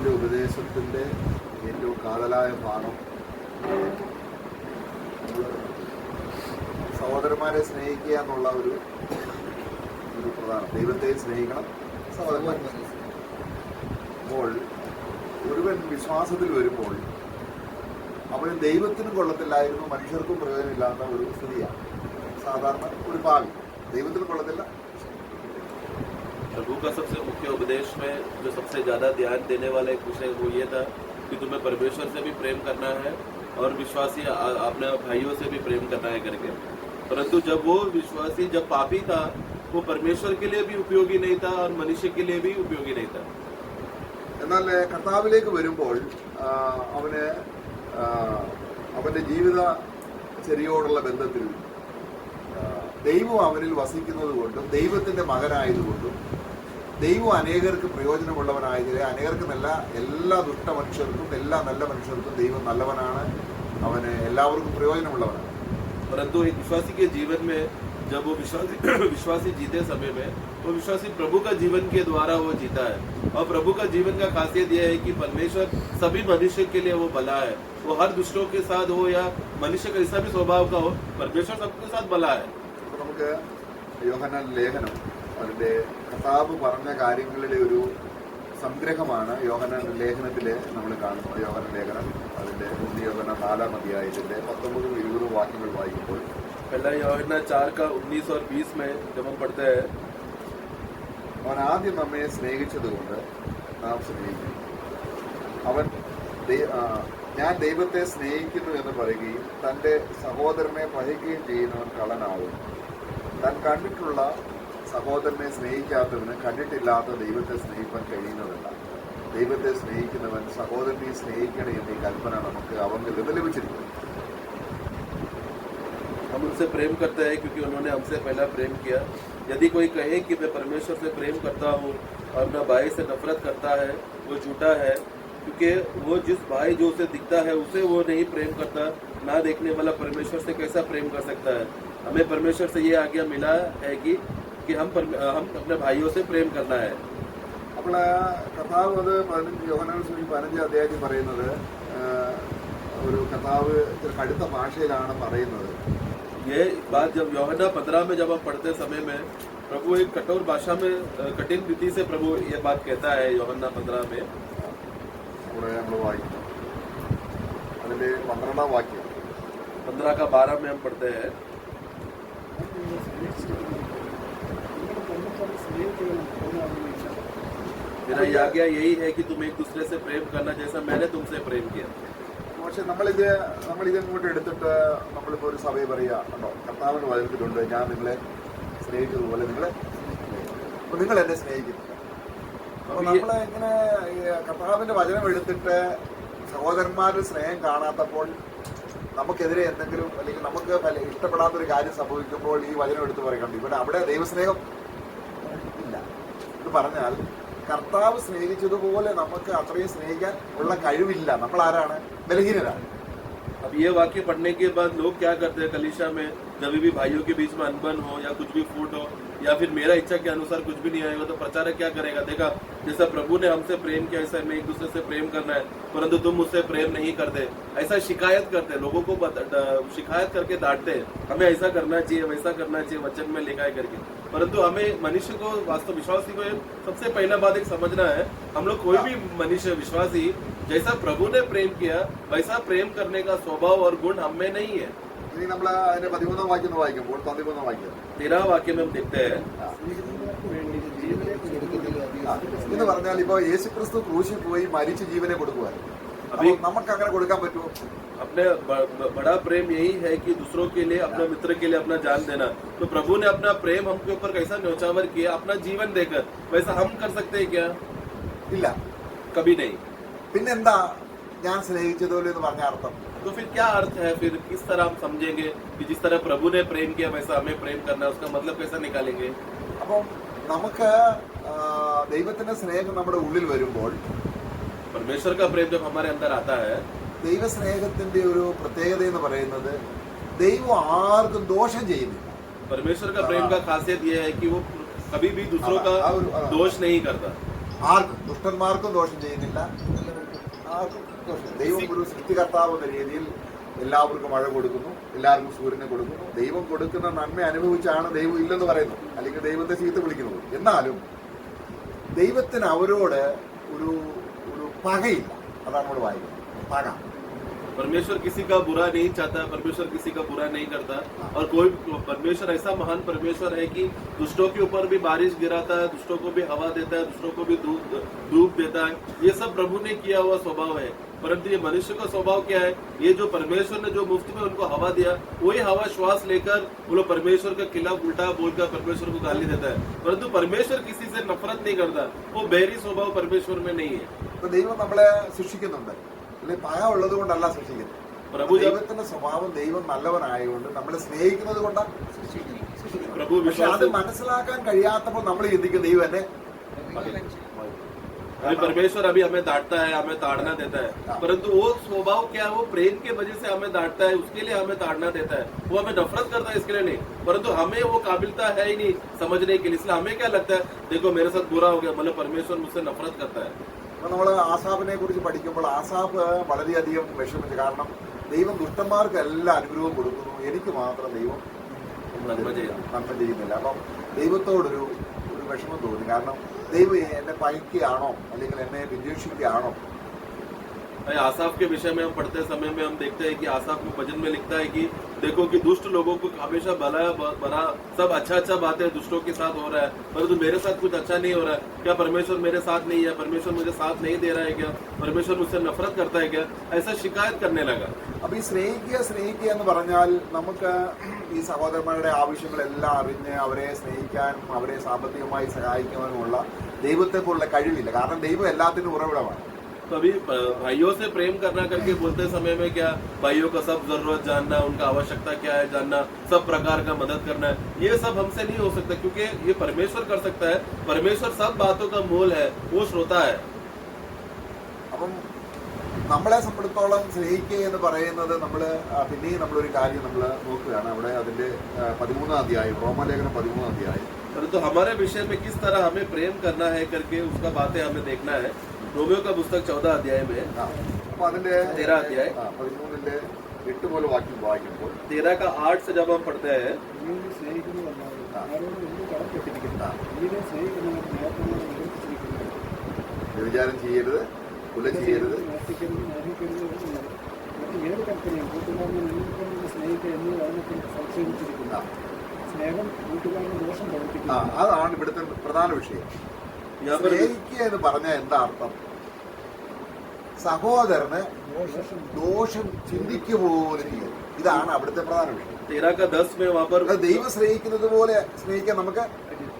യേശുവിൻ്റെ ഉപദേശത്തിൻ്റെ ഏറ്റവും കാതലായ ഭാഗം സഹോദരന്മാരെ സ്നേഹിക്കുക എന്നുള്ള ഒരു പ്രധാനം. ദൈവത്തെ സ്നേഹിക്കണം, സഹോദരന്മാരെ. അപ്പോൾ ഒരുവൻ വിശ്വാസത്തിൽ വരുമ്പോൾ അവന് ദൈവത്തിനും കൊള്ളത്തില്ലായിരുന്നു, മനുഷ്യർക്കും പ്രയോജനമില്ലാത്ത ഒരു സ്ഥിതിയാണ് സാധാരണ ഒരു ഭാവി. ദൈവത്തിനും കൊള്ളത്തില്ല. प्रभु का सबसे मुख्य उपदेश में जो सबसे ज्यादा ध्यान देने वाला एक विषय वो ये था कि तुम्हें परमेश्वर से भी प्रेम करना है और विश्वासी अपने भाइयों से भी प्रेम करना है करके। परंतु जब वो विश्वासी जब पापी था वो परमेश्वर के लिए भी उपयोगी नहीं था और मनुष्य के लिए भी उपयोगी नहीं था। എന്നാൽ കർത്താവിലേക്ക് വരുമ്പോൾ അവന് അവന്റെ ജീവിത ചര്യയോടുള്ള ബന്ധത്തിൽ ദൈവം അവനിൽ വസിക്കുന്നത് കൊണ്ടും ദൈവത്തിന്റെ മകനായതുകൊണ്ടും ദൈവം അനേകർക്ക് പ്രയോജനമുള്ളവനായതിലെ അനേകർക്കുമല്ല എല്ലാ ദുഷ്ട മനുഷ്യർക്കും എല്ലാ നല്ല മനുഷ്യർക്കും ദൈവം നല്ലവനാണ്, അവന് എല്ലാവർക്കും പ്രയോജനമുള്ളവനാണ്. परंतु एक विश्वासी के जीवन में जब वो विश्वासी जीते समय में वो विश्वासी प्रभु का जीवन के द्वारा वो जीता है। और प्रभु का जीवन का खासियत यह है कि परमेश्वर सभी मनुष्य के लिए वो भला है। वो हर दुष्टों के साथ हो या मनुष्य का ऐसा भी स्वभाव का हो, परमेश्वर सबके साथ भला है। നമുക്ക് യോഹന്നാൻ ലേഖനം അതിൻ്റെ കർത്താവ് പറഞ്ഞ കാര്യങ്ങളുടെ ഒരു സംഗ്രഹമാണ് യോഹന്നാൻ ലേഖനത്തിൽ നമ്മൾ കാണുന്നത്. യോഹന്നാൻ ലേഖനം അതിൻ്റെ യോഹന്നാൻ 4-ാം അധ്യായത്തിൻ്റെ 19-20 വാക്യങ്ങൾ വായിക്കുമ്പോൾ पहला യോഹന്നാൻ 4 का 19 और 20 में जब हम पढ़ते हैं, അവൻ ആദ്യം നമ്മെ സ്നേഹിച്ചതുകൊണ്ട് നാം സ്നേഹിക്കും. അവൻ ഞാൻ ദൈവത്തെ സ്നേഹിക്കുന്നു എന്ന് പറയുകയും തൻ്റെ സഹോദരനെ പഴിക്കുകയും ചെയ്യുന്നവൻ കള്ളനാവും. താൻ കണ്ടിട്ടുള്ള സഹോദരനെ സ്നേഹിക്കാത്തവന് കണ്ടിട്ടില്ലാത്ത ദൈവത്തെ സ്നേഹിക്കാൻ കഴിയുന്നതല്ല. ദൈവത്തെ സ്നേഹിക്കുന്നവൻ സഹോദരനെ സ്നേഹിക്കണം എന്നീ കൽപ്പന നമുക്ക് അവങ്കിൽ നിന്ന് ലഭിച്ചിരിക്കുന്നു. हम उनसे प्रेम करते हैं क्योंकि उन्होंने हमसे पहला प्रेम किया। यदि कोई कहे कि मैं परमेश्वर से प्रेम करता हूँ और अपना भाई से नफरत करता है वो झूठा है, क्योंकि वो जिस भाई जो उसे दिखता है उसे वो नहीं प्रेम करता, ना देखने वाला परमेश्वर से कैसा प्रेम कर सकता है। हमें परमेश्वर से ये आज्ञा मिला है कि हम अपने भाइयों से प्रेम करना है। അപ്പോൾ കർത്താവ് അത് 15 അധ്യായത്തിൽ പറയുന്നത് ഒരു കർത്താവ് കടുത്ത ഭാഷയിലാണ് പറയുന്നത്. ये बात जब യോഹന്നാൻ 15 में जब हम पढ़ते समय में प्रभु एक कठोर भाषा में कठिन रीति से प्रभु ये बात कहता है। യോഹന്നാൻ 15 में അവിടെ നമ്മൾ വായിക്കുന്നു. അതിന്റെ 12-ാം വാക്യം 15 का 12 में हम पढ़ते हैं, मेरा ये आज्ञा यही है कि तुम एक दूसरे से प्रेम करना जैसा मैंने तुमसे प्रेम किया। പക്ഷെ നമ്മളിത് ഇങ്ങോട്ട് എടുത്തിട്ട് നമ്മളിപ്പോൾ ഒരു സഭയെ പറയുക കേട്ടോ, കർത്താവിന് വചനത്തിലുണ്ട് ഞാൻ നിങ്ങളെ സ്നേഹിച്ചതുപോലെ നിങ്ങളെ അപ്പോൾ നിങ്ങൾ എന്നെ സ്നേഹിക്കുന്നു. അപ്പോൾ നമ്മൾ ഇങ്ങനെ കർത്താവിന്റെ വചനം എടുത്തിട്ട് സഹോദരന്മാരുടെ സ്നേഹം കാണാത്തപ്പോൾ നമുക്കെതിരെ എന്തെങ്കിലും അല്ലെങ്കിൽ നമുക്ക് ഇഷ്ടപ്പെടാത്തൊരു കാര്യം സംഭവിക്കുമ്പോൾ ഈ വചനം എടുത്ത് പറയണം ഇവിടെ അവിടെ ദൈവസ്നേഹം ഇല്ല എന്ന് പറഞ്ഞാൽ കർത്താവ് സ്നേഹിച്ചതുപോലെ നമുക്ക് അത്രയും സ്നേഹിക്കാൻ ഉള്ള കഴിവില്ല. നമ്മൾ ആരാണ്? ബലഹീനരാണ്. अब ये वाक्य पढ़ने के बाद लोग क्या करते हैं कलीसिया में, जब भी भाइयों के बीच में अनबन हो या कुछ भी फूट हो या फिर मेरा इच्छा के अनुसार कुछ भी नहीं आएगा तो प्रचारक क्या करेगा, देखा जैसा प्रभु ने हमसे प्रेम किया ऐसा हमें एक दूसरे से प्रेम करना है, परंतु तुम मुझसे प्रेम नहीं करते। ऐसा शिकायत करते, लोगों को शिकायत करके डांटते, हमें ऐसा करना चाहिए वैसा करना चाहिए वचन में लिखा है करके। परंतु हमें मनुष्य को वास्तव विश्वासी को सबसे पहला बात एक समझना है, हम लोग कोई भी मनुष्य विश्वासी जैसा प्रभु ने प्रेम किया वैसा प्रेम करने का स्वभाव और गुण हम में नहीं है। ഇനി നമ്മൾ അതിന്റെ 13-ാം വാക്യം വായിക്കുമ്പോൾ 13-ാം വാക്യം 13 वाक्य में हम देखते हैं, എന്ന് പറഞ്ഞാൽ ഇപ്പൊ യേശുക്രിസ്തു ക്രൂശിൽ പോയി മരിച്ച് ജീവനെ കൊടുക്കുവായിരുന്നു. നമുക്ക് അങ്ങനെ കൊടുക്കാൻ പറ്റുമോ? अपने बड़ा प्रेम यही है कि दूसरों के लिए अपने मित्र के लिए अपना जान देना। तो प्रभु ने अपना प्रेम हमके ऊपर कैसा न्यौछावर किया अपना जीवन देकर, वैसा हम कर सकते हैं क्या? ഇല്ല, कभी नहीं। പിന്നെന്താ ഞാൻ സ്നേഹിച്ചതുപോലെ എന്ന് പറഞ്ഞ അർത്ഥം? तो फिर क्या अर्थ है, फिर किस तरह हम समझेंगे कि जिस तरह प्रभु ने प्रेम किया वैसा हमें प्रेम करना है, उसका मतलब कैसा निकालेंगे? അപ്പം നമുക്ക് ദൈവത്തിന്റെ സ്നേഹം നമ്മുടെ ഉള്ളിൽ വരുമ്പോൾ परमेश्वर का प्रेम जब हमारे अंदर आता है, ദൈവസ്നേഹത്തിന്റെ ഒരു പ്രത്യേകത എന്ന് പറയുന്നത് ദൈവം ആർക്കും ദോഷം ചെയ്യുന്നില്ല. परमेश्वर का प्रेम का खासियत यह है कि वो कभी भी दूसरों का दोष नहीं करता. ആർക്കും ദുഷ്ടന്മാർക്കും ദോഷം ചെയ്യുന്നില്ല, ആർക്കും ദോഷം. ദൈവം ഒരു സൃഷ്ടികർത്താവ് എന്ന രീതിയിൽ എല്ലാവർക്കും മഴ കൊടുക്കുന്നു, എല്ലാവർക്കും സൂര്യനെ കൊടുക്കുന്നു. ദൈവം കൊടുക്കുന്ന നന്മ അനുഭവിച്ചാണ് ദൈവം ഇല്ലെന്ന് പറയുന്നത്, അല്ലെങ്കിൽ ദൈവത്തെ ചീത്ത വിളിക്കുന്നത്. എന്നാലും ദൈവത്തിന് അവരോട് ഒരു ഒരു പകയില്ല. അതാണ് നമ്മൾ വായിക്കുന്നത്, പക. परमेश्वर किसी का बुरा नहीं चाहता, परमेश्वर किसी का बुरा नहीं करता, और कोई परमेश्वर ऐसा महान परमेश्वर है कि दुष्टों के ऊपर भी बारिश गिराता है, दुष्टों को भी हवा देता है, दुष्टों को भी धूप देता है. ये सब प्रभु ने किया हुआ स्वभाव है. परंतु ये मनुष्य का स्वभाव क्या है? ये जो परमेश्वर ने जो मुफ्त में उनको हवा दिया, वही हवा श्वास लेकर वो लोग परमेश्वर के खिलाफ उल्टा बोलकर परमेश्वर को गाली देता है. परंतु परमेश्वर किसी से नफरत नहीं करता. वो बैरी स्वभाव परमेश्वर में नहीं है. ഇപ്പൊ ദൈവം നമ്മളെ ശിക്ഷിക്കുന്നുണ്ട്, അല്ലെങ്കിൽ പക ഉള്ളത് കൊണ്ടല്ല ശിക്ഷിക്കുന്നത്. प्रभु जब ദൈവത്തിന്റെ സ്വഭാവം ദൈവം നല്ലവനായതുകൊണ്ട് നമ്മളെ സ്നേഹിക്കുന്നത് കൊണ്ടാണ് ശിക്ഷിക്കുന്നത്. प्रभु പക്ഷെ അത് विश्वास മനസ്സിലാക്കാൻ കഴിയാത്തപ്പോൾ നമ്മൾ ചിന്തിക്കും ദൈവം എന്നെ अभी परमेश्वर अभी हमें डांटता है, हमें ताड़ना देता है, परंतु वो स्वभाव क्या है? वो प्रेम के वजह से हमें डांटता है, उसके लिए हमें ताड़ना देता है. वो हमें नफरत करता है इसके लिए नहीं, परंतु हमें वो काबिलता है ही नहीं समझने के लिए. इसलिए हमें क्या लगता है, देखो मेरे साथ बुरा हो गया, मतलब परमेश्वर मुझसे नफरत करता है. അപ്പൊ നമ്മൾ ആസാഫിനെ കുറിച്ച് പഠിക്കുമ്പോൾ ആസാഫ് വളരെയധികം വിഷമിച്ചു. കാരണം ദൈവം ദുഷ്ടന്മാർക്ക് എല്ലാ അനുഗ്രഹവും കൊടുക്കുന്നു, എനിക്ക് മാത്രം ദൈവം നന്മ ചെയ്യുന്നില്ല. അപ്പം ദൈവത്തോടൊരു ഒരു വിഷമം തോന്നി. കാരണം ദൈവം എന്നെ പഴിക്കുകയാണോ അല്ലെങ്കിൽ എന്നെ വിദ്വേഷിക്കുകയാണോ? आसाफ के विषय में हम पढ़ते समय में हम देखते हैं कि आसाफ में भजन में लिखता है कि देखो कि दुष्ट लोगों को हमेशा भला सब अच्छा बातें दुष्टों के साथ हो रहा है, परंतु मेरे साथ कुछ अच्छा नहीं हो रहा है. क्या परमेश्वर मेरे साथ नहीं है? परमेश्वर मुझे साथ नहीं दे रहा है क्या? परमेश्वर मुझसे नफरत करता है क्या? ऐसा शिकायत करने लगा. അപ്പൊ ഈ സ്നേഹിക്കുക എന്ന് പറഞ്ഞാൽ നമുക്ക് ഈ സഹോദരന്മാരുടെ ആവശ്യങ്ങളെല്ലാം അറിഞ്ഞ് അവരെ സ്നേഹിക്കാനും അവരെ സാമ്പത്തികമായി സഹായിക്കാനുമുള്ള ദൈവത്തെ പോലുള്ള കഴിവില്ല. കാരണം ദൈവം എല്ലാത്തിനും ഉറവിടമാണ്. तो अभी भाइयों से प्रेम करना करके बोलते समय में क्या भाइयों का सब जरूरत जानना, उनका आवश्यकता क्या है जानना, सब प्रकार का मदद करना, ये सब हमसे नहीं हो सकता, क्योंकि ये परमेश्वर कर सकता है. परमेश्वर सब बातों का मूल है, वो श्रोता है. അപ്പം നമ്മളെ സംബന്ധിച്ചിടത്തോളം സ്നേഹിക്കുക എന്ന് പറയുന്നത് പിന്നെയും നമ്മളൊരു കാര്യം നമ്മൾ നോക്കുകയാണ്. അവിടെ അതിന്റെ 13-ാം അധ്യായം, റോമാലേഖനം 13-ാം അധ്യായം. परंतु हमारे विषय में किस तरह हमें प्रेम करना है करके उसका बातें हमें देखना है. रोमियो का पुस्तक 14 अध्याय में, അപ്പൊ അതിന്റെ 13 अध्याय 13-ന്റെ 8 മുതൽ വാക്യം വായിക്കുമ്പോൾ 13 का 8 से जब हम पढ़ते हैं, വ്യഭിചാരം ചെയ്യരുത്, കൊല ചെയ്യരുത്, അതാണ് ഇവിടുത്തെ പ്രധാന വിഷയം. यहाँ पर സ്നേഹിക്കുക എന്ന് പറഞ്ഞാൽ എന്താ അർത്ഥം? സഹോദരന് ദോഷം ചിന്തിക്കുപോലും ചെയ്യരുത്. ഇതാണ് അവിടുത്തെ പ്രധാന വിഷയം. 13 का 10 में वहाँ पर ദൈവം സ്നേഹിക്കുന്നത് പോലെ സ്നേഹിക്കാൻ നമുക്ക്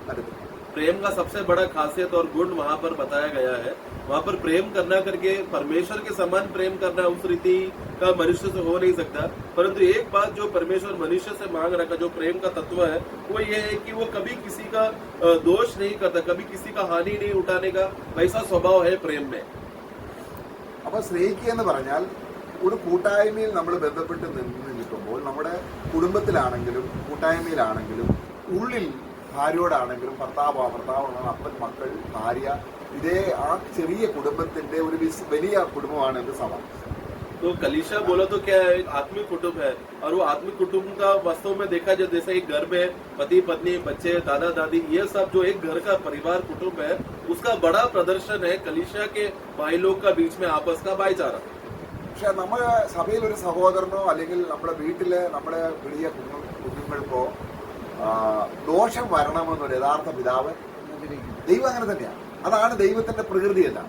പറ്റത്തില്ല. प्रेम का सबसे बड़ा खासियत और गुण वहाँ पर बताया गया है. वहाँ पर प्रेम करना करके परमेश्वर के समान प्रेम करना उस रीति का मनुष्य से हो नहीं सकता. परंतु एक बात जो परमेश्वर मनुष्य से मांग रखा, जो प्रेम का तत्व है, वो ये है कि वो कभी किसी का दोष नहीं करता, कभी किसी का हानि नहीं उठाने का वैसा स्वभाव है प्रेम में. അപ്പൊ സ്നേഹിക്കുക എന്ന് പറഞ്ഞാൽ ഒരു കൂട്ടായ്മയിൽ നമ്മൾ ബന്ധപ്പെട്ട് നിൽക്കുമ്പോൾ നമ്മുടെ കുടുംബത്തിലാണെങ്കിലും കൂട്ടായ്മയിലാണെങ്കിലും ഉള്ളിൽ ഭാര്യയോടാണെങ്കിലും ഭർത്താവാണ്, അപ്പൻ, മക്കൾ, ഭാര്യ, ഇതേ ആ ചെറിയ കുടുംബത്തിന്റെ ഒരു വലിയ കുടുംബമാണ് എന്ത് സഭ. तो कलीसिया बोला तो क्या है? आत्मिक कुटुंब है, और वो आत्मिक कुटुंब का वास्तव में देखा जाए जैसे एक घर में पति पत्नी बच्चे दादा दादी ये सब जो एक घर का परिवार कुटुंब है, उसका बड़ा प्रदर्शन है कलीसिया के भाई लोग का बीच में आपस का भाईचारा. പക്ഷെ നമ്മുടെ സഭയിൽ ഒരു സഹോദരനോ അല്ലെങ്കിൽ നമ്മുടെ വീട്ടിലെ നമ്മുടെ വലിയ കുഞ്ഞുങ്ങൾക്കോ ദോഷം വരണമെന്നൊരു യഥാർത്ഥ പിതാവ് ദൈവം അങ്ങനെ തന്നെയാണ്. അതാണ് ദൈവത്തിന്റെ പ്രകൃതി. എല്ലാം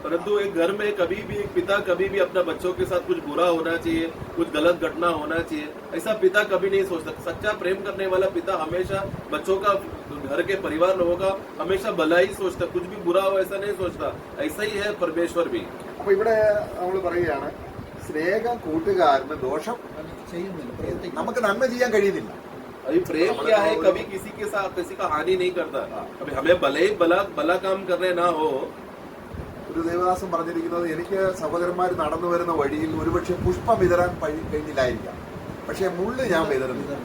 परंतु एक घर में कभी भी एक पिता कभी भी अपना बच्चों के साथ कुछ बुरा होना चाहिए, कुछ गलत घटना होना चाहिए, ऐसा पिता कभी नहीं सोचता. सच्चा प्रेम करने वाला पिता हमेशा बच्चों का, घर के परिवार लोगों का हमेशा भला ही सोचता, कुछ भी बुरा हो ऐसा नहीं सोचता. ऐसा ही है परमेश्वर भी. അപ്പൊ ഇവിടെ നമ്മൾ പറയുകയാണ് സ്നേഹം കൂട്ടുകാരന് ദോഷം നമുക്ക് നന്മ ചെയ്യാൻ കഴിയുന്നില്ല. अभी प्रेम क्या है? कभी किसी के साथ किसी का हानि नहीं करता. अभी हमें भले ही भला काम करने ना हो. ഒരു ദേവദാസൻ പറഞ്ഞിരിക്കുന്നത്, എനിക്ക് സഹോദരന്മാർ നടന്നു വരുന്ന വഴിയിൽ ഒരുപക്ഷെ പുഷ്പം വിതരാൻ കഴിഞ്ഞില്ലായിരിക്കാം, പക്ഷെ മുള്ള് ഞാൻ വിതറുന്നു.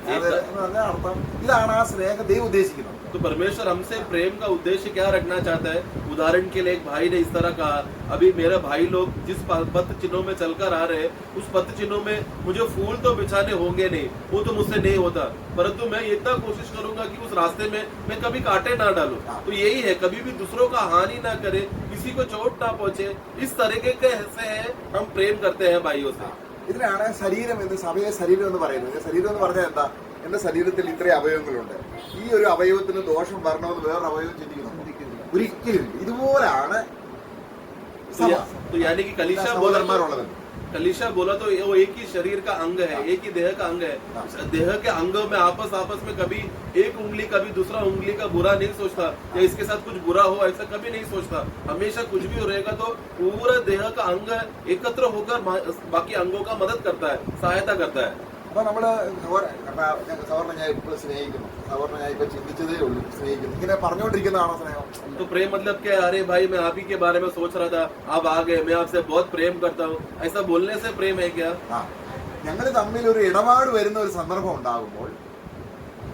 എന്ന് പറഞ്ഞാൽ അർത്ഥം ഇതാണ് ആ സ്നേഹം ദൈവം ഉദ്ദേശിക്കുന്നത്. तो परमेश्वर हमसे प्रेम का उद्देश्य क्या रखना चाहता है? उदाहरण के लिए एक भाई ने इस तरह कहा, अभी मेरे भाई लोग जिस पथ चिन्हों में चलकर आ रहे हैं, उस पथ चिन्हों में मुझे फूल तो बिछाने होंगे नहीं, वो तो मुझसे नहीं होता, परंतु मैं इतना कोशिश करूंगा कि उस रास्ते में मैं कभी कांटे ना डालूं। तो यही है, कभी भी दूसरों का हानि ना करे, किसी को चोट ना पहुंचे, इस तरीके के से है हम प्रेम करते हैं भाइयों से। ഇതിനാണ് ശരീരം എന്ന്, സഭയെ ശരീരം എന്ന് പറയുന്നത്. ശരീരം എന്ന് പറഞ്ഞാൽ എന്താ? എന്റെ ശരീരത്തിൽ ഇത്രയും അവയവങ്ങളുണ്ട്, ഈ ഒരു അവയവത്തിന് ദോഷം വരണമെന്ന് വേറൊരു അവയവം ചിന്തിക്കുന്നു? ഒരിക്കലും. ഇതുപോലാണ് സഭ. तो यानी कि कलीसिया സഹോദരന്മാരുള്ളത്. कलीसिया बोला तो वो एक ही शरीर का अंग है, एक ही देह का अंग है। देह के अंगों में आपस में कभी एक उंगली कभी दूसरा उंगली का बुरा नहीं सोचता, या इसके साथ कुछ बुरा हो ऐसा कभी नहीं सोचता। हमेशा कुछ भी रहेगा तो पूरा देह का अंग एकत्र होकर बाकी अंगों का मदद करता है, सहायता करता है। അപ്പൊ നമ്മള് സഹോദരനെ ഞാൻ ഇപ്പോൾ സ്നേഹിക്കുന്നു, സഹോദരനെ ഞാൻ ഇപ്പൊ ചിന്തിച്ചതേ ഉള്ളൂ സ്നേഹിക്കുന്നു, ഇങ്ങനെ പറഞ്ഞുകൊണ്ടിരിക്കുന്നതാണോ സ്നേഹം? तो प्रेम मतलब क्या? अरे भाई मैं आप ही के बारे में सोच रहा था, आप आ गए, मैं आपसे बहुत प्रेम करता हूँ, ऐसा बोलने से प्रेम है क्या? ഞങ്ങൾ തമ്മിൽ ഒരു ഇടപാട് വരുന്ന ഒരു സന്ദർഭം ഉണ്ടാകുമ്പോൾ,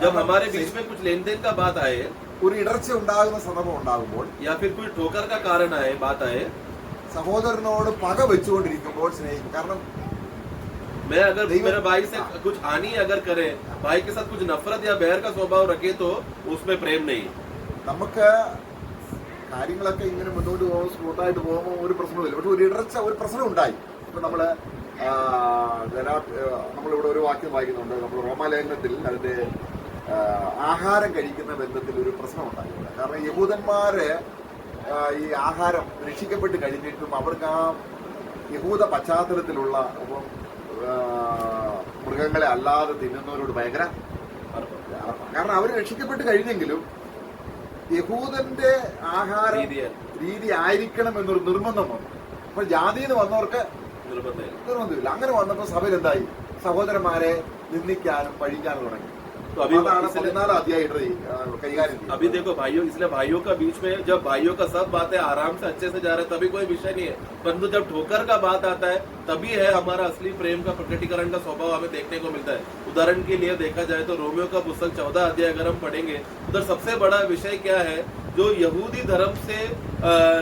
जब हमारे बीच में कुछ लेन देन का बात आए, ഒരു ഇടർച്ച ഉണ്ടാകുന്ന സന്ദർഭം ഉണ്ടാകുമ്പോൾ, या फिर कोई ठोकर का कारण आए, बात आए, സഹോദരനോട് പക വെച്ചുകൊണ്ടിരിക്കുമ്പോൾ സ്നേഹിക്കും. കാരണം मैं अगर मेरे भाई से कुछ हानि अगर करे, भाई के साथ कुछ नफरत या बैर का स्वभाव रखे, तो उसमें प्रेम नहीं। നമുക്ക് കാര്യങ്ങളൊക്കെ ഇങ്ങനെ മുന്നോട്ട് പോകുമ്പോൾ സ്മൂത്തായിട്ട് പോകുമ്പോൾ ഒരു പ്രശ്നമില്ല. പക്ഷെ ഒരു ഇടർച്ച, ഒരു പ്രശ്നം ഉണ്ടായി. ഇപ്പൊ നമ്മളിവിടെ ഒരു വാക്യം വായിക്കുന്നുണ്ട്, നമ്മൾ റോമാലേഖനത്തിൽ അതിന്റെ ആഹാരം കഴിക്കുന്ന ബന്ധത്തിൽ ഒരു പ്രശ്നം ഉണ്ടായി. കാരണം യഹൂദന്മാര് ഈ ആഹാരം രക്ഷിക്കപ്പെട്ട് കഴിഞ്ഞിട്ടും അവർക്ക് ആ യഹൂദ പശ്ചാത്തലത്തിലുള്ള മൃഗങ്ങളെ അല്ലാതെ തിന്നുന്നവരോട് ഭയങ്കര, കാരണം അവർ രക്ഷിക്കപ്പെട്ട് കഴിഞ്ഞെങ്കിലും യഹൂദന്റെ ആഹാര രീതി ആയിരിക്കണം എന്നൊരു നിർബന്ധം വന്നു. അപ്പൊ ജാതിന്ന് വന്നവർക്ക് നിർബന്ധമില്ല. അങ്ങനെ വന്നപ്പോ സഭയിൽ എന്തായി? സഹോദരന്മാരെ നിന്ദിക്കാനും പഴിക്കാനും തുടങ്ങി. अभी अभी देखो भाइयों, इसलिए भाइयों का बीच में जब भाइयों का सब बातें आराम से अच्छे से जा रहे हैं तभी कोई विषय नहीं है, परंतु जब ठोकर का बात आता है तभी है हमारा असली प्रेम का प्रकटीकरण का स्वभाव हमें देखने को मिलता है। उदाहरण के लिए देखा जाए तो रोमियो का पुस्तक 14 अध्याय अगर हम पढ़ेंगे, उधर सबसे बड़ा विषय क्या है? जो यहूदी धर्म से